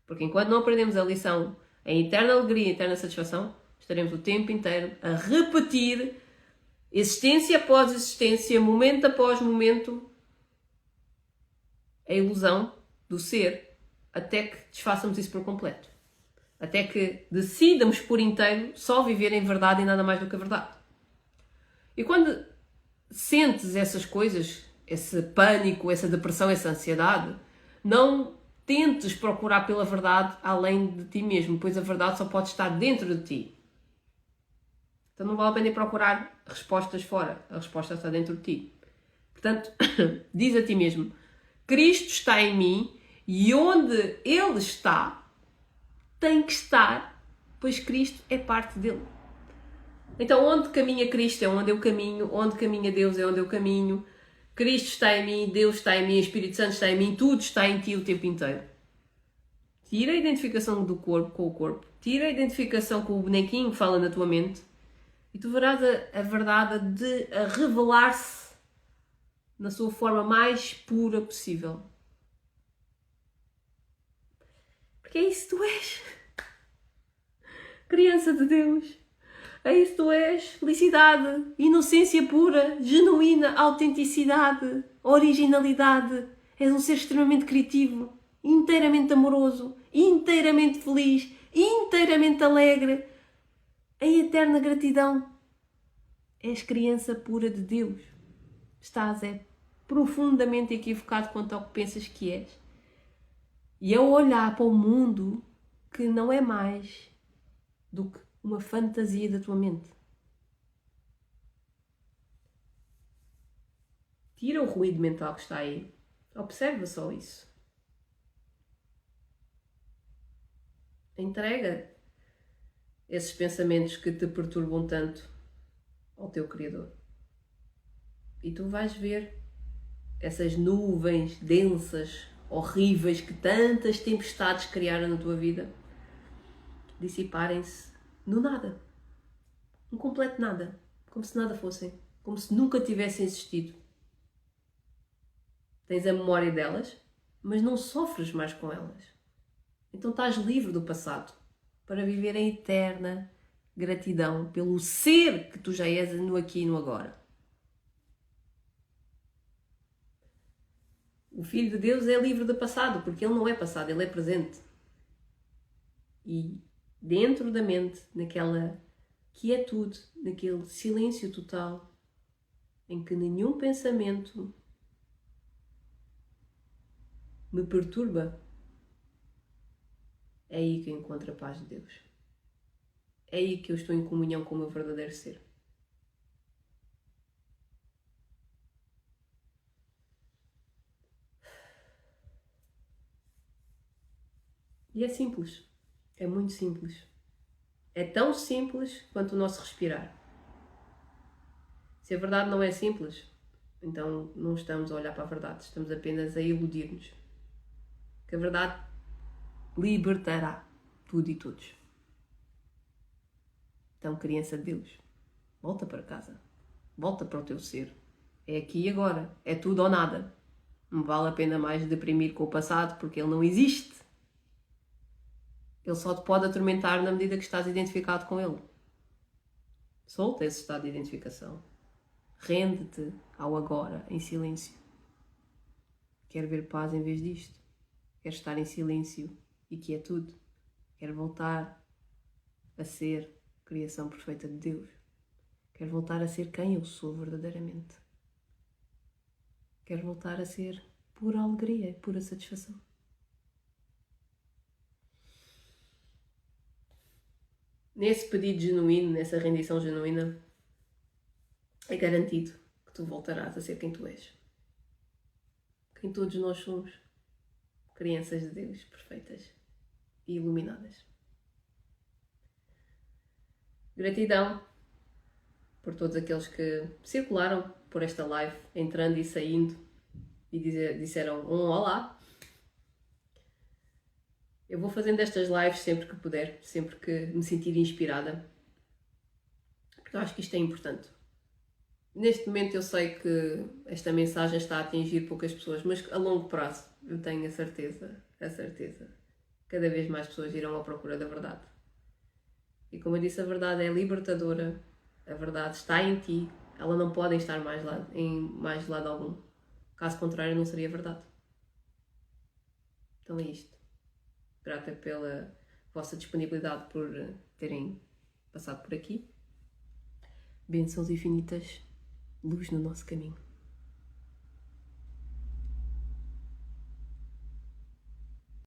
Porque enquanto não aprendemos a lição em eterna alegria e eterna satisfação, estaremos o tempo inteiro a repetir, existência após existência, momento após momento, a ilusão do ser, até que desfaçamos isso por completo. Até que decidamos por inteiro só viver em verdade e nada mais do que a verdade. E quando sentes essas coisas, esse pânico, essa depressão, essa ansiedade, não tentes procurar pela verdade além de ti mesmo, pois a verdade só pode estar dentro de ti. Então não vale a pena procurar respostas fora, a resposta está dentro de ti. Portanto, diz a ti mesmo, Cristo está em mim e onde Ele está, tem que estar, pois Cristo é parte dele. Então onde caminha Cristo é onde eu caminho, onde caminha Deus é onde eu caminho, Cristo está em mim, Deus está em mim, Espírito Santo está em mim, tudo está em ti o tempo inteiro. Tira a identificação do corpo com o corpo, tira a identificação com o bonequinho que fala na tua mente e tu verás a verdade a revelar-se na sua forma mais pura possível. Porque é isso que tu és. Criança de Deus. É isso que tu és. Felicidade, inocência pura, genuína, autenticidade, originalidade. És um ser extremamente criativo, inteiramente amoroso, inteiramente feliz, inteiramente alegre. Em eterna gratidão. És criança pura de Deus. Estás profundamente equivocado quanto ao que pensas que és. e a olhar para o mundo que não é mais do que uma fantasia da tua mente. Tira o ruído mental que está aí. Observa só isso. Entrega esses pensamentos que te perturbam tanto ao teu Criador. E tu vais ver essas nuvens densas, horríveis, que tantas tempestades criaram na tua vida, dissiparem-se no nada. Um completo nada. Como se nada fossem. Como se nunca tivessem existido. Tens a memória delas, mas não sofres mais com elas. Então estás livre do passado para viver em eterna gratidão pelo ser que tu já és no aqui e no agora. O Filho de Deus é livre do passado, porque ele não é passado, ele é presente. E dentro da mente, naquela quietude, naquele silêncio total, em que nenhum pensamento me perturba, é aí que eu encontro a paz de Deus. É aí que eu estou em comunhão com o meu verdadeiro ser. E é simples. É muito simples. É tão simples quanto o nosso respirar. Se a verdade não é simples, então não estamos a olhar para a verdade, estamos apenas a iludir-nos. Que a verdade libertará tudo e todos. Então, criança de Deus, volta para casa. Volta para o teu ser. É aqui e agora. É tudo ou nada. Não vale a pena mais deprimir com o passado, porque ele não existe. Ele só te pode atormentar na medida que estás identificado com ele. Solta esse estado de identificação. Rende-te ao agora, em silêncio. Quero ver paz em vez disto. Quero estar em silêncio e quietude. Quero voltar a ser criação perfeita de Deus. Quero voltar a ser quem eu sou verdadeiramente. Quero voltar a ser pura alegria, pura satisfação. Nesse pedido genuíno, nessa rendição genuína, é garantido que tu voltarás a ser quem tu és. Quem todos nós somos. Crianças de Deus, perfeitas e iluminadas. Gratidão por todos aqueles que circularam por esta live, entrando e saindo, e disseram um olá. Eu vou fazendo estas lives sempre que puder, sempre que me sentir inspirada, porque eu acho que isto é importante. Neste momento eu sei que esta mensagem está a atingir poucas pessoas, mas a longo prazo eu tenho a certeza, cada vez mais pessoas irão à procura da verdade. E como eu disse, a verdade é libertadora, a verdade está em ti, ela não pode estar em mais lado algum. Caso contrário, não seria verdade. Então é isto. Grata pela vossa disponibilidade por terem passado por aqui. Bênçãos infinitas, luz no nosso caminho.